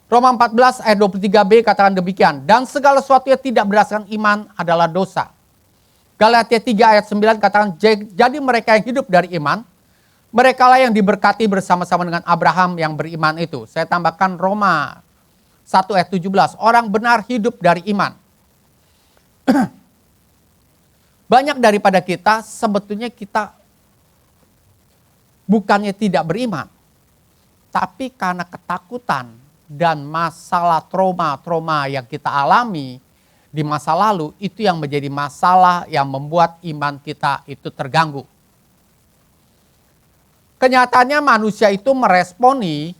[SPEAKER 4] Roma 14 ayat 23b katakan demikian. Dan segala sesuatu yang tidak berdasarkan iman adalah dosa. Galatia 3 ayat 9 katakan, jadi mereka yang hidup dari iman, mereka lah yang diberkati bersama-sama dengan Abraham yang beriman itu. Saya tambahkan Roma 1 ayat 17, orang benar hidup dari iman. Banyak daripada kita sebetulnya kita bukannya tidak beriman, tapi karena ketakutan dan masalah trauma-trauma yang kita alami di masa lalu, itu yang menjadi masalah yang membuat iman kita itu terganggu. Kenyataannya manusia itu meresponi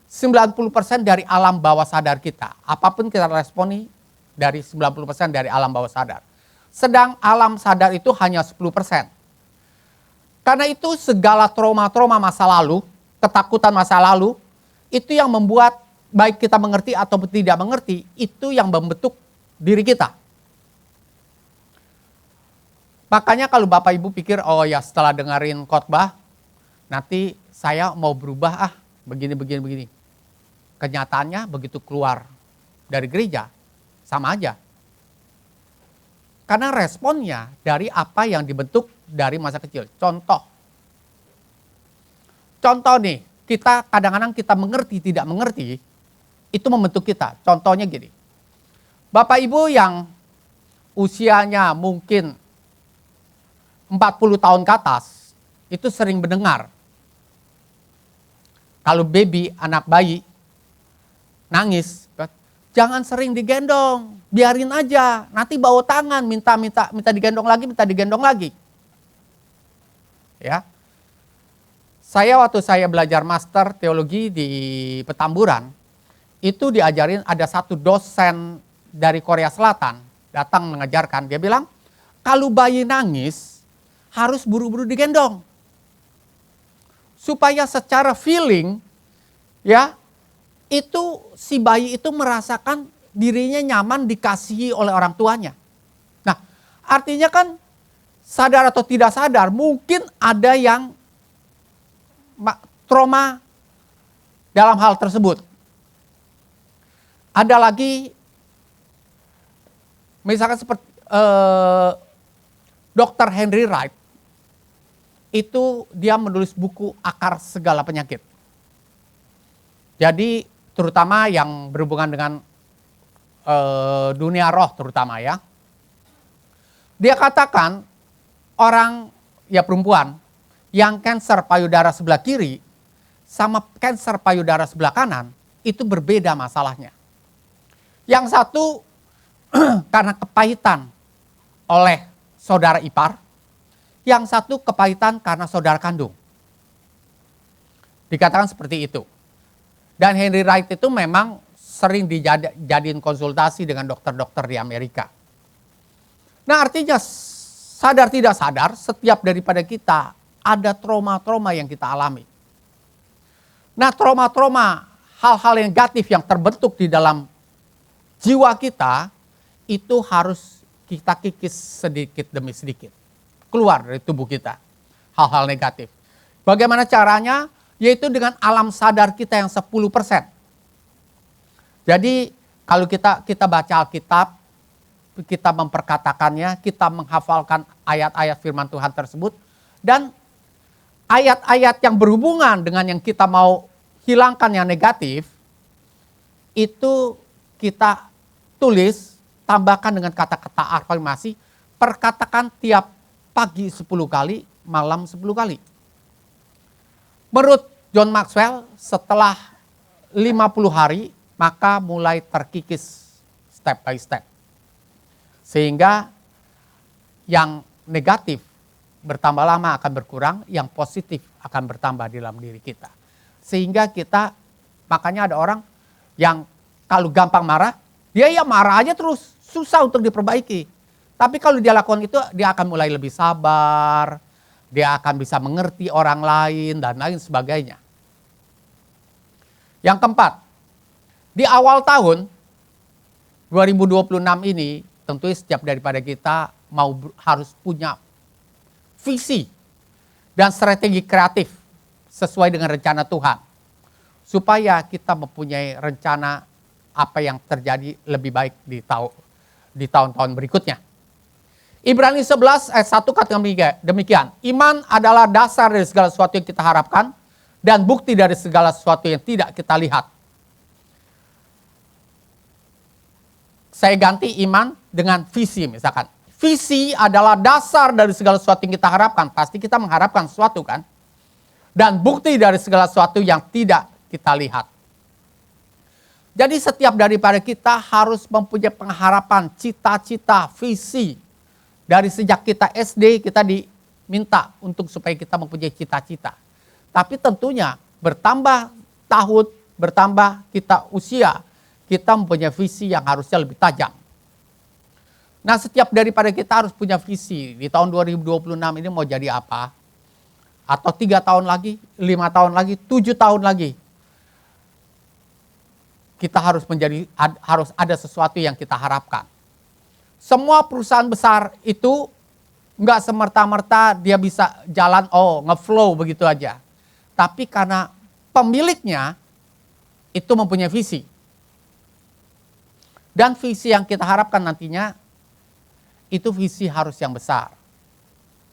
[SPEAKER 4] 90% dari alam bawah sadar kita. Apapun kita responi dari 90% dari alam bawah sadar. Sedang alam sadar itu hanya 10%. Karena itu segala trauma-trauma masa lalu, ketakutan masa lalu, itu yang membuat baik kita mengerti atau tidak mengerti, itu yang membentuk diri kita. Makanya kalau Bapak Ibu pikir, oh ya setelah dengerin khotbah, nanti saya mau berubah begini. Kenyataannya begitu keluar dari gereja, sama aja. Karena responnya dari apa yang dibentuk dari masa kecil. Contoh nih, kita kadang-kadang kita mengerti, tidak mengerti, itu membentuk kita. Contohnya gini, Bapak Ibu yang usianya mungkin 40 tahun ke atas, itu sering mendengar. Kalau baby, anak bayi, nangis, jangan sering digendong, biarin aja, nanti bawa tangan, minta digendong lagi. Ya. Waktu saya belajar master teologi di Petamburan, itu diajarin ada satu dosen dari Korea Selatan datang mengajarkan, dia bilang, kalau bayi nangis harus buru-buru digendong. Supaya secara feeling, ya, itu si bayi itu merasakan dirinya nyaman dikasihi oleh orang tuanya. Nah, artinya kan sadar atau tidak sadar, mungkin ada yang trauma dalam hal tersebut. Ada lagi, misalkan seperti Dr. Henry Wright, itu dia menulis buku Akar Segala Penyakit. Jadi terutama yang berhubungan dengan dunia roh terutama ya. Dia katakan orang ya perempuan yang kanker payudara sebelah kiri sama kanker payudara sebelah kanan itu berbeda masalahnya. Yang satu karena kepahitan oleh saudara ipar, yang satu kepahitan karena saudara kandung. Dikatakan seperti itu. Dan Henry Wright itu memang sering dijadiin konsultasi dengan dokter-dokter di Amerika. Nah artinya sadar tidak sadar setiap daripada kita ada trauma-trauma yang kita alami. Nah trauma-trauma, hal-hal negatif yang terbentuk di dalam jiwa kita, itu harus kita kikis sedikit demi sedikit. Keluar dari tubuh kita, hal-hal negatif. Bagaimana caranya? Yaitu dengan alam sadar kita yang 10%. Jadi kalau kita baca Alkitab, kita memperkatakannya, kita menghafalkan ayat-ayat firman Tuhan tersebut, dan ayat-ayat yang berhubungan dengan yang kita mau hilangkan yang negatif, itu kita tulis, tambahkan dengan kata-kata afirmasi, perkatakan tiap pagi 10 kali, malam 10 kali. Menurut John Maxwell, setelah 50 hari, maka mulai terkikis step by step. Sehingga yang negatif bertambah lama akan berkurang, yang positif akan bertambah di dalam diri kita. Sehingga kita, makanya ada orang yang kalau gampang marah, dia ya marah aja terus, susah untuk diperbaiki. Tapi kalau dia lakukan itu, dia akan mulai lebih sabar, dia akan bisa mengerti orang lain, dan lain sebagainya. Yang keempat, di awal tahun 2026 ini, tentunya setiap daripada kita harus punya visi dan strategi kreatif sesuai dengan rencana Tuhan. Supaya kita mempunyai rencana apa yang terjadi lebih baik di tahun-tahun berikutnya. Ibrani 11 ayat 1 kata demikian. Iman adalah dasar dari segala sesuatu yang kita harapkan dan bukti dari segala sesuatu yang tidak kita lihat. Saya ganti iman dengan visi misalkan. Visi adalah dasar dari segala sesuatu yang kita harapkan. Pasti kita mengharapkan sesuatu kan. Dan bukti dari segala sesuatu yang tidak kita lihat. Jadi setiap daripada kita harus mempunyai pengharapan, cita-cita, visi. Dari sejak kita SD kita diminta untuk supaya kita mempunyai cita-cita. Tapi tentunya bertambah tahun, bertambah kita usia, kita mempunyai visi yang harusnya lebih tajam. Nah setiap daripada kita harus punya visi. Di tahun 2026 ini mau jadi apa? Atau 3 tahun lagi, 5 tahun lagi, 7 tahun lagi. Kita harus ada sesuatu yang kita harapkan. Semua perusahaan besar itu nggak semerta-merta dia bisa jalan ngeflow begitu aja. Tapi karena pemiliknya itu mempunyai visi. Dan visi yang kita harapkan nantinya itu visi harus yang besar.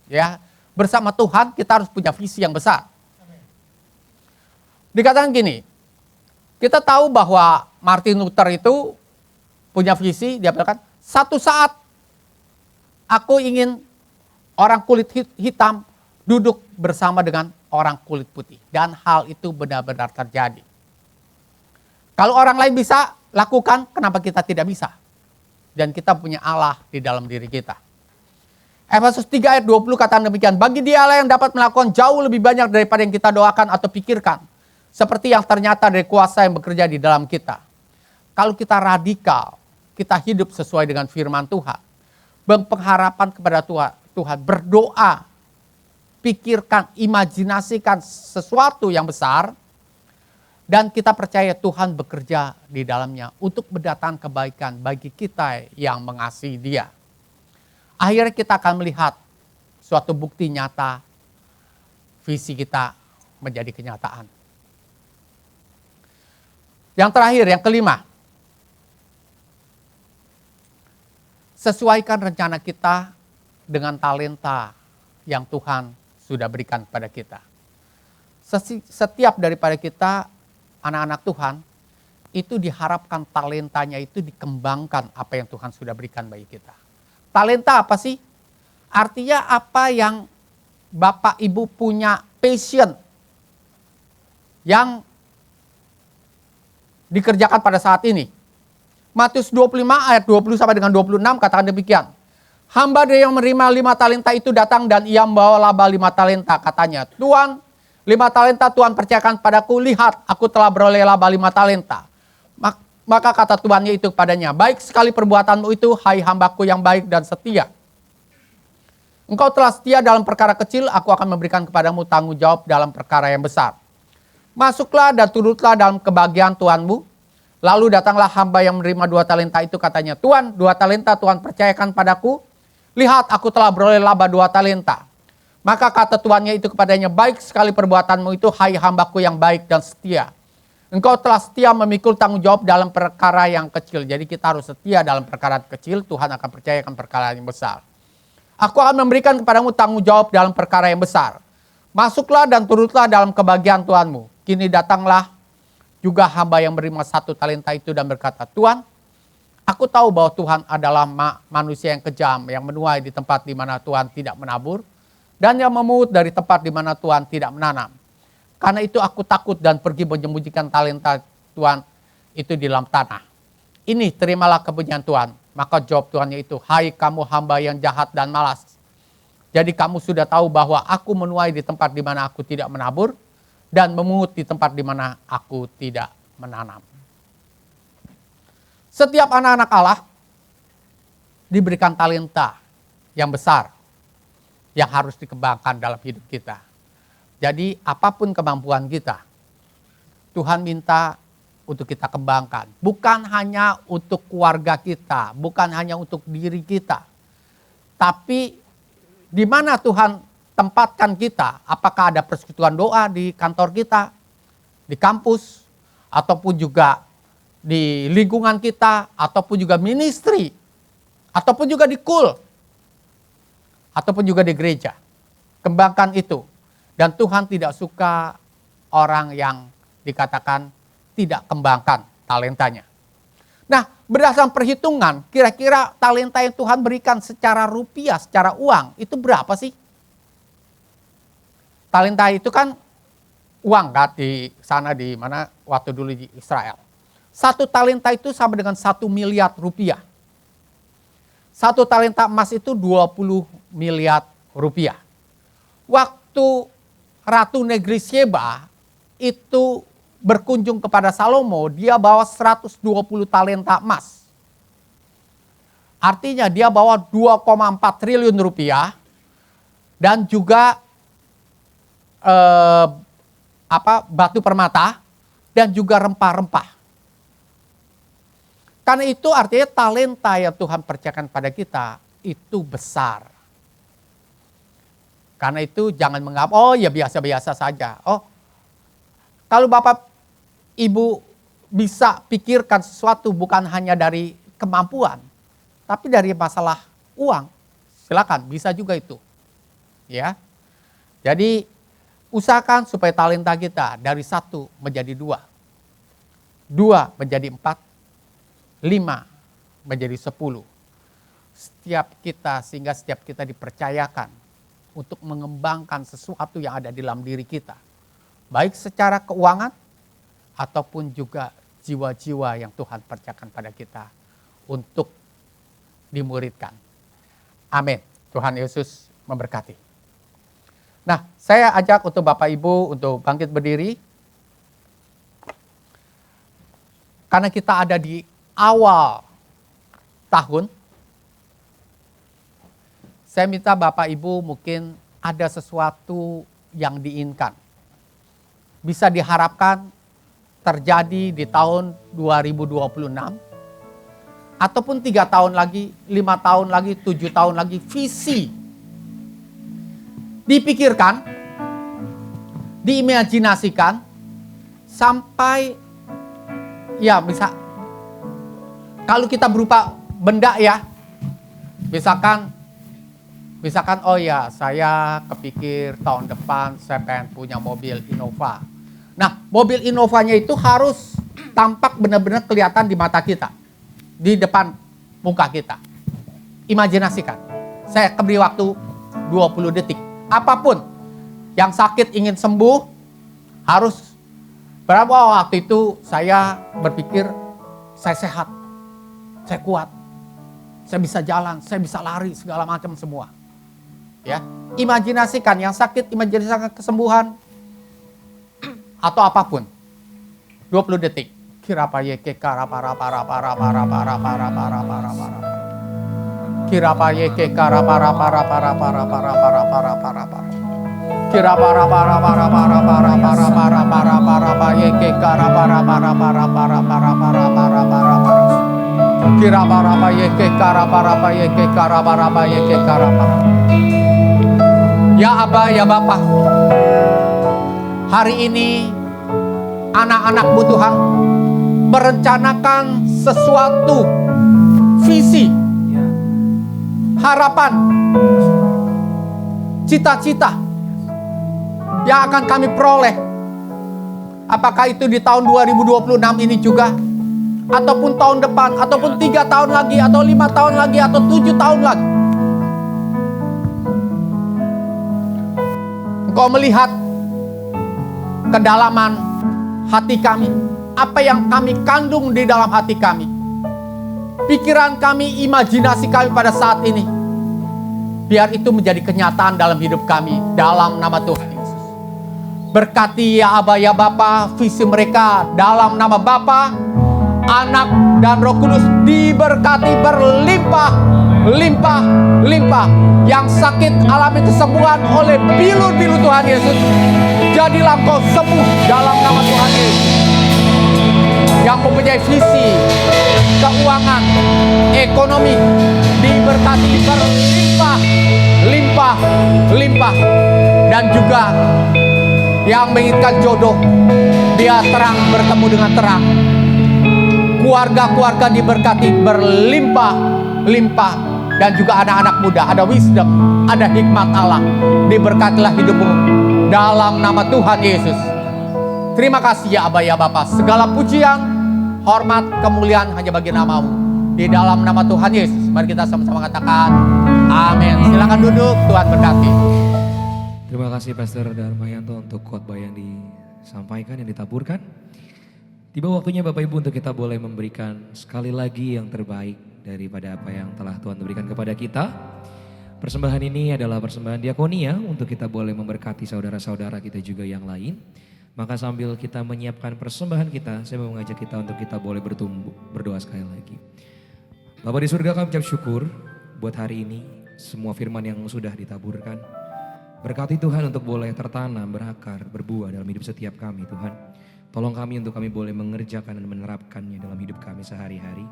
[SPEAKER 4] Ya, bersama Tuhan kita harus punya visi yang besar. Dikatakan gini, kita tahu bahwa Martin Luther itu punya visi, dia bilang, satu saat aku ingin orang kulit hitam duduk bersama dengan orang kulit putih. Dan hal itu benar-benar terjadi. Kalau orang lain bisa lakukan, kenapa kita tidak bisa? Dan kita punya Allah di dalam diri kita. Efesus 3 ayat 20 kata demikian, bagi Dialah yang dapat melakukan jauh lebih banyak daripada yang kita doakan atau pikirkan. Seperti yang ternyata dari kuasa yang bekerja di dalam kita. Kalau kita radikal, kita hidup sesuai dengan firman Tuhan. Berpengharapan kepada Tuhan, berdoa, pikirkan, imajinasikan sesuatu yang besar. Dan kita percaya Tuhan bekerja di dalamnya untuk mendatangkan kebaikan bagi kita yang mengasihi Dia. Akhirnya kita akan melihat suatu bukti nyata, visi kita menjadi kenyataan. Yang terakhir, yang kelima. Sesuaikan rencana kita dengan talenta yang Tuhan sudah berikan kepada kita. Setiap daripada kita, anak-anak Tuhan, itu diharapkan talentanya itu dikembangkan apa yang Tuhan sudah berikan bagi kita. Talenta apa sih? Artinya apa yang Bapak Ibu punya passion yang dikerjakan pada saat ini. Matius 25 ayat 20 sampai dengan 26 katakan demikian. Hamba dia yang menerima 5 talenta itu datang dan ia membawa laba 5 talenta. Katanya, Tuhan, 5 talenta Tuhan percayakan padaku, lihat aku telah beroleh laba 5 talenta. Maka kata tuannya itu kepadanya, baik sekali perbuatanmu itu, hai hambaku yang baik dan setia. Engkau telah setia dalam perkara kecil, aku akan memberikan kepadamu tanggung jawab dalam perkara yang besar. Masuklah dan turutlah dalam kebahagiaan Tuhanmu. Lalu datanglah hamba yang menerima 2 talenta itu, katanya, Tuhan, 2 talenta Tuhan percayakan padaku. Lihat aku telah beroleh laba 2 talenta. Maka kata tuannya itu kepadanya, baik sekali perbuatanmu itu, hai hambaku yang baik dan setia. Engkau telah setia memikul tanggung jawab dalam perkara yang kecil. Jadi kita harus setia dalam perkara kecil, Tuhan akan percayakan perkara yang besar. Aku akan memberikan kepadamu tanggung jawab dalam perkara yang besar. Masuklah dan turutlah dalam kebahagiaan Tuhanmu. Kini datanglah juga hamba yang menerima 1 talenta itu dan berkata, Tuhan, aku tahu bahwa Tuhan adalah manusia yang kejam, yang menuai di tempat di mana Tuhan tidak menabur, dan yang memungut dari tempat di mana Tuhan tidak menanam. Karena itu aku takut dan pergi menyembunyikan talenta Tuhan itu di dalam tanah. Ini terimalah kepunyaan Tuhan. Maka jawab Tuhannya itu, hai kamu hamba yang jahat dan malas. Jadi kamu sudah tahu bahwa aku menuai di tempat di mana aku tidak menabur, dan memungut di tempat di mana aku tidak menanam. Setiap anak-anak Allah diberikan talenta yang besar yang harus dikembangkan dalam hidup kita. Jadi apapun kemampuan kita, Tuhan minta untuk kita kembangkan. Bukan hanya untuk keluarga kita, bukan hanya untuk diri kita, Tapi di mana Tuhan tempatkan kita? Apakah ada persekutuan doa di kantor kita, di kampus, ataupun juga di lingkungan kita, ataupun juga ministry, ataupun juga di kul, ataupun juga di gereja. Kembangkan itu. Dan Tuhan tidak suka orang yang dikatakan tidak kembangkan talentanya. Nah, berdasarkan perhitungan, kira-kira talenta yang Tuhan berikan secara rupiah, secara uang, itu berapa sih? Talenta itu kan uang kan di sana, di mana waktu dulu di Israel. Satu talenta itu sama dengan 1 miliar rupiah. Satu talenta emas itu 20 miliar rupiah. Waktu Ratu Negeri Sheba itu berkunjung kepada Salomo, dia bawa 120 talenta emas. Artinya dia bawa 2,4 triliun rupiah dan juga batu permata dan juga rempah-rempah. Karena itu artinya talenta yang Tuhan percayakan pada kita itu besar. Karena itu jangan menganggap, oh ya biasa-biasa saja. Oh, kalau Bapak Ibu bisa pikirkan sesuatu bukan hanya dari kemampuan, tapi dari masalah uang, silakan bisa juga itu. Ya. Jadi usahakan supaya talenta kita dari 1 menjadi 2. 2 menjadi 4, 5 menjadi 10. Sehingga setiap kita dipercayakan untuk mengembangkan sesuatu yang ada di dalam diri kita. Baik secara keuangan, ataupun juga jiwa-jiwa yang Tuhan percayakan pada kita untuk dimuridkan. Amin. Tuhan Yesus memberkati. Nah, saya ajak untuk Bapak Ibu untuk bangkit berdiri. Karena kita ada di awal tahun, saya minta Bapak Ibu mungkin ada sesuatu yang diinginkan. Bisa diharapkan terjadi di tahun 2026, ataupun 3 tahun lagi, 5 tahun lagi, 7 tahun lagi, visi. Dipikirkan, diimajinasikan, sampai, ya bisa, kalau kita berupa benda ya, misalkan oh ya saya kepikir tahun depan saya pengen punya mobil Innova. Nah, mobil Innovanya itu harus tampak benar-benar kelihatan di mata kita. Di depan muka kita. Imajinasikan. Saya beri waktu 20 detik. Apapun yang sakit ingin sembuh, harus berapa waktu itu saya berpikir, saya sehat, saya kuat, saya bisa jalan, saya bisa lari, segala macam semua. Ya, imajinasikan yang sakit, imajinasikan kesembuhan, atau apapun. 20 detik. Kirapa yeke kara para para para para para para para para para. Kirapa yeke kara para para para para para para para para para. Kira para para para para para para para para para para yeke kara para para para para para para para para para. Kira para para yeke kara para para yeke kara para para yeke kara para. Ya Aba, ya Bapa. Hari ini anak-anakmu Tuhan merencanakan sesuatu visi, harapan, cita-cita yang akan kami peroleh. Apakah itu di tahun 2026 ini juga, ataupun tahun depan, ataupun 3 tahun lagi, atau 5 tahun lagi, atau 7 tahun lagi. Engkau melihat kedalaman hati kami, apa yang kami kandung di dalam hati kami, pikiran kami, imajinasi kami pada saat ini. Biar itu menjadi kenyataan dalam hidup kami, dalam nama Tuhan Yesus. Berkati ya Aba ya Bapa, visi mereka dalam nama Bapa, Anak dan Roh Kudus diberkati berlimpah, limpah, limpah. Yang sakit alami kesembuhan oleh bilu-bilu Tuhan Yesus. Jadilah kau sembuh dalam nama Tuhan Yesus. Yang mempunyai visi, keuangan, ekonomi diberkati berlimpah, limpah, limpah. Dan juga yang menginginkan jodoh, dia terang bertemu dengan terang. Keluarga-keluarga diberkati berlimpah, limpah. Dan juga anak-anak muda, ada wisdom, ada hikmat Allah. Diberkatilah hidupmu dalam nama Tuhan Yesus. Terima kasih ya Aba ya Bapa. Segala pujian, hormat, kemuliaan hanya bagi namamu. Di dalam nama Tuhan Yesus, mari kita sama-sama katakan amin. Silakan duduk, Tuhan berkati.
[SPEAKER 1] Terima kasih Pastor Darmayanto untuk khotbah yang disampaikan, yang ditaburkan. Tiba waktunya Bapak Ibu untuk kita boleh memberikan sekali lagi yang terbaik daripada apa yang telah Tuhan berikan kepada kita. Persembahan ini adalah persembahan diakonia untuk kita boleh memberkati saudara-saudara kita juga yang lain. Maka sambil kita menyiapkan persembahan kita, saya mau mengajak kita untuk kita boleh berdoa sekali lagi. Bapa di surga, kami ucap syukur buat hari ini, semua firman yang sudah ditaburkan. Berkati Tuhan untuk boleh tertanam, berakar, berbuah dalam hidup setiap kami Tuhan. Tolong kami untuk kami boleh mengerjakan dan menerapkannya dalam hidup kami sehari-hari.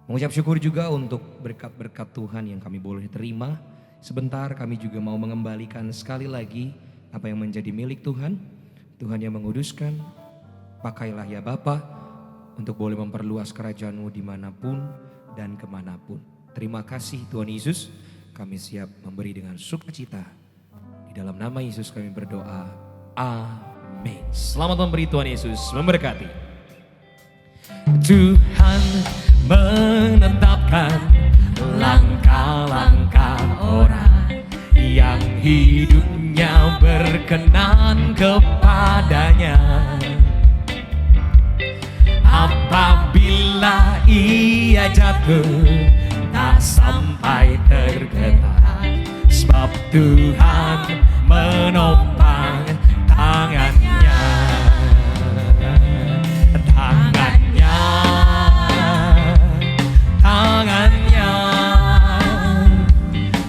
[SPEAKER 1] Mengucap syukur juga untuk berkat-berkat Tuhan yang kami boleh terima. Sebentar kami juga mau mengembalikan sekali lagi apa yang menjadi milik Tuhan. Tuhan yang menguduskan, pakailah ya Bapa untuk boleh memperluas kerajaan-Mu dimanapun dan kemanapun. Terima kasih Tuhan Yesus, kami siap memberi dengan sukacita. Di dalam nama Yesus kami berdoa, amin. Selamat memberi, Tuhan Yesus memberkati. Tuhan menetapkan langkah-langkah orang yang hidupnya berkenan kepadanya. Apabila ia jatuh tak sampai tergetar, sebab Tuhan menopang tangannya.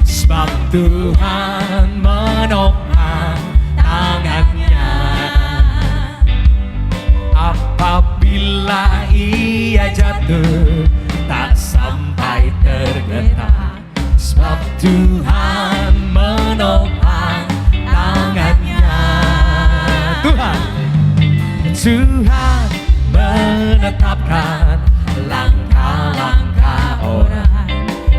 [SPEAKER 1] Sebab Tuhan menopang tangannya. Apabila ia jatuh tak sampai tergetar, sebab Tuhan menopang tangannya. Tuhan menetapkan langkah-langkah orang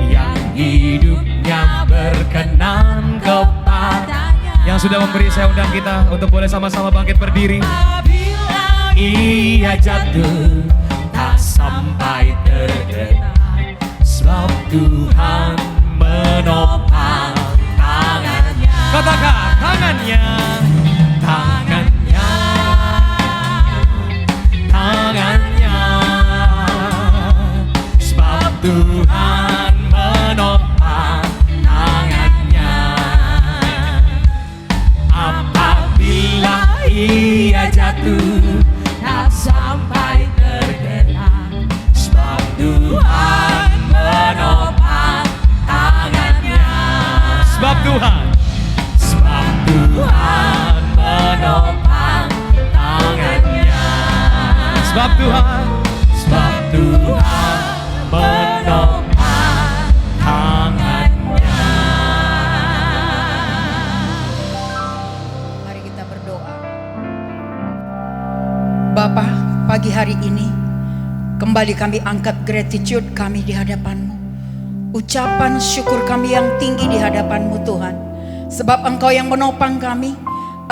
[SPEAKER 1] yang hidupnya berkenan kepadanya. Yang sudah memberi, saya undang kita untuk boleh sama-sama bangkit berdiri. Apabila ia jatuh tak sampai tergetar, sebab Tuhan menopang tangannya. Katakan tangannya, tangannya, tangannya. Sebab Tuhan menopang tangannya. Apabila ia jatuh tak sampai tergetar, sebab Tuhan menopang tangannya. Sebab Tuhan menopang tangannya. Sebab Tuhan menopang tangannya.
[SPEAKER 5] Mari kita berdoa. Bapa, pagi hari ini kembali kami angkat gratitude kami di hadapan-Mu. Ucapan syukur kami yang tinggi di hadapan-Mu Tuhan. Sebab Engkau yang menopang kami,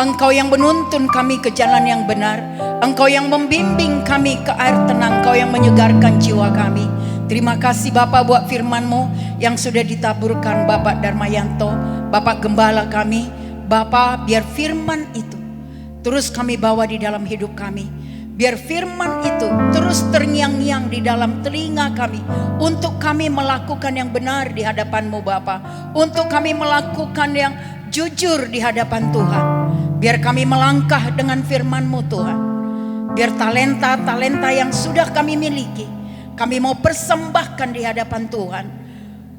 [SPEAKER 5] Engkau yang menuntun kami ke jalan yang benar, Engkau yang membimbing kami ke air tenang, Engkau yang menyegarkan jiwa kami. Terima kasih Bapak buat firman-Mu yang sudah ditaburkan Bapak Darmayanto, Bapak Gembala kami. Bapak, biar firman itu terus kami bawa di dalam hidup kami. Biar firman itu terus terngiang-ngiang di dalam telinga kami, untuk kami melakukan yang benar di hadapan-Mu Bapa, untuk kami melakukan yang jujur di hadapan Tuhan. Biar kami melangkah dengan firman-Mu Tuhan. Biar talenta-talenta yang sudah kami miliki, kami mau persembahkan di hadapan Tuhan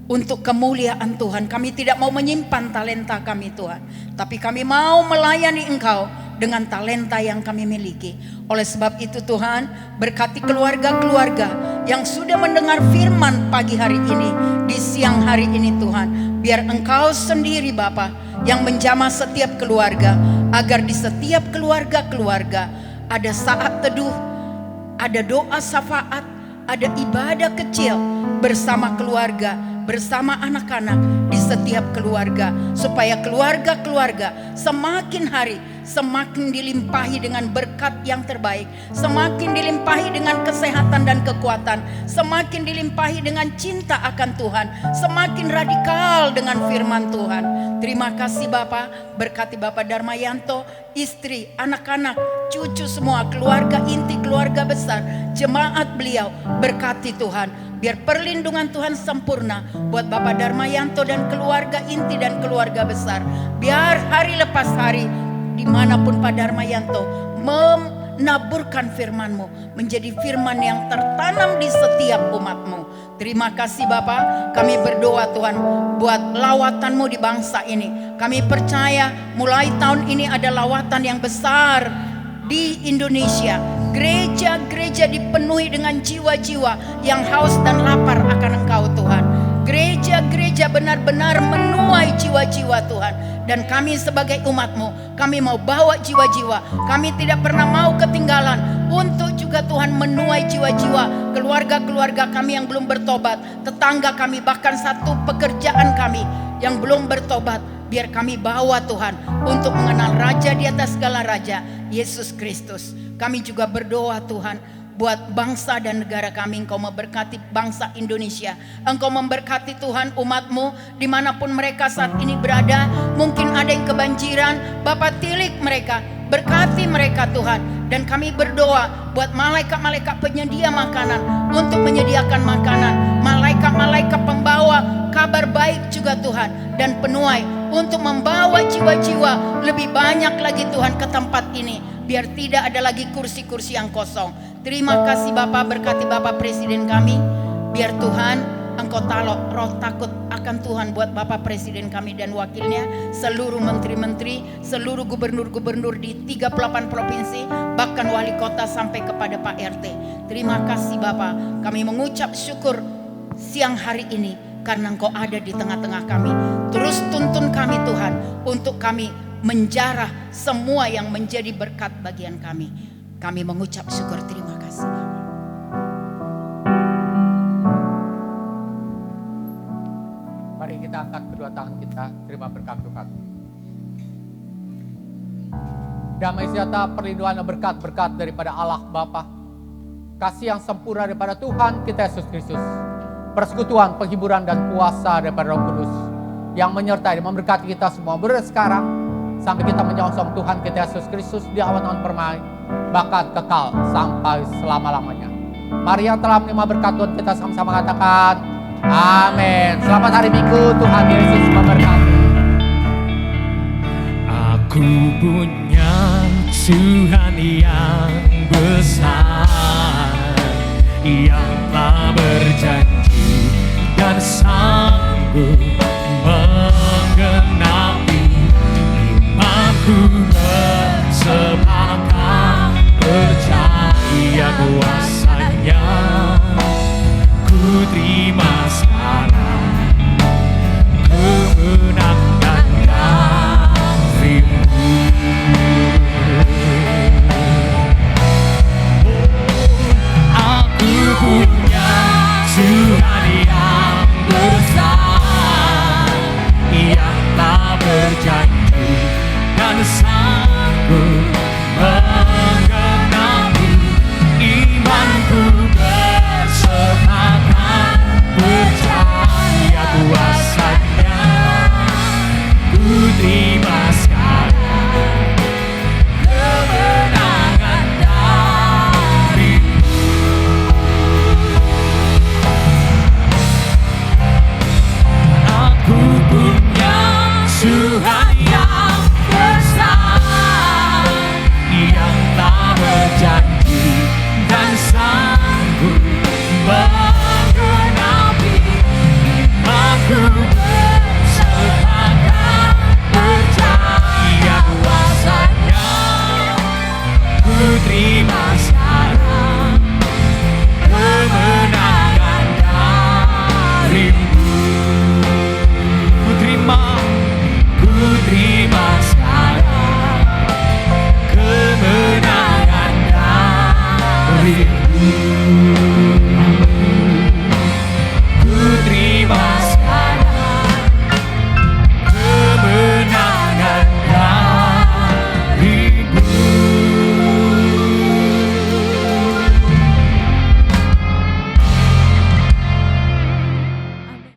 [SPEAKER 5] untuk kemuliaan Tuhan. Kami tidak mau menyimpan talenta kami Tuhan, tapi kami mau melayani Engkau dengan talenta yang kami miliki. Oleh sebab itu Tuhan, berkati keluarga-keluarga yang sudah mendengar firman pagi hari ini, di siang hari ini Tuhan. Biar Engkau sendiri Bapa yang menjamah setiap keluarga, agar di setiap keluarga-keluarga ada saat teduh, ada doa syafaat, ada ibadah kecil bersama keluarga, bersama anak-anak di setiap keluarga, supaya keluarga-keluarga semakin hari semakin dilimpahi dengan berkat yang terbaik, semakin dilimpahi dengan kesehatan dan kekuatan, semakin dilimpahi dengan cinta akan Tuhan, semakin radikal dengan firman Tuhan. Terima kasih Bapak, berkati Bapak Darmayanto, istri, anak-anak, cucu semua, keluarga inti, keluarga besar, jemaat beliau, berkati Tuhan. Biar perlindungan Tuhan sempurna buat Bapak Darmayanto dan keluarga inti dan keluarga besar. Biar hari lepas hari, dimanapun Pak Darmayanto menaburkan firman-Mu, menjadi firman yang tertanam di setiap umat-Mu. Terima kasih Bapak, kami berdoa Tuhan buat lawatan-Mu di bangsa ini. Kami percaya mulai tahun ini ada lawatan yang besar di Indonesia. Gereja-gereja dipenuhi dengan jiwa-jiwa yang haus dan lapar akan Engkau Tuhan. Gereja-gereja benar-benar menuai jiwa-jiwa Tuhan. Dan kami sebagai umat-Mu, kami mau bawa jiwa-jiwa. Kami tidak pernah mau ketinggalan untuk juga Tuhan menuai jiwa-jiwa keluarga-keluarga kami yang belum bertobat, tetangga kami, bahkan satu pekerjaan kami yang belum bertobat. Biar kami bawa Tuhan untuk mengenal Raja di atas segala Raja, Yesus Kristus. Kami juga berdoa Tuhan buat bangsa dan negara kami. Engkau memberkati bangsa Indonesia. Engkau memberkati Tuhan umat-Mu dimanapun mereka saat ini berada. Mungkin ada yang kebanjiran, Bapak tilik mereka, berkati mereka Tuhan. Dan kami berdoa buat malaikat-malaikat penyedia makanan untuk menyediakan makanan, malaikat-malaikat pembawa kabar baik juga Tuhan, dan penuai untuk membawa jiwa-jiwa lebih banyak lagi Tuhan ke tempat ini, biar tidak ada lagi kursi-kursi yang kosong. Terima kasih Bapak, berkati Bapak Presiden kami. Biar Tuhan Engkau taruh roh takut akan Tuhan buat Bapak Presiden kami dan wakilnya, seluruh menteri-menteri, seluruh gubernur-gubernur di 38 provinsi, bahkan wali kota sampai kepada Pak RT. Terima kasih Bapak, kami mengucap syukur siang hari ini karena Engkau ada di tengah-tengah kami. Terus tuntun kami Tuhan untuk kami menjarah semua yang menjadi berkat bagian kami. Kami mengucap syukur, terima kasih Bapak.
[SPEAKER 4] Mari kita angkat kedua tangan kita, terima berkat Tuhan. Damai sejahtera, perlindungan dan berkat-berkat daripada Allah Bapa, kasih yang sempurna daripada Tuhan kita Yesus Kristus, persekutuan, penghiburan dan kuasa daripada Roh Kudus yang menyertai dan memberkati kita semua mulai sekarang sampai kita menyongsong Tuhan kita Yesus Kristus di awan-awan permai, bahkan kekal sampai selama-lamanya. Mari yang telah menerima berkat Tuhan kita sama-sama katakan amin. Selamat hari Minggu, Tuhan Yesus memberkati.
[SPEAKER 1] Aku punya Tuhan yang besar, yang telah berjanji dan sanggup menggenapi imanku, bersepakat percaya kuasanya. Ku terima sekarang kemenangan darimu. Aku punya Tuhan yang besar, yang tak berjanji dan
[SPEAKER 2] Tuhan.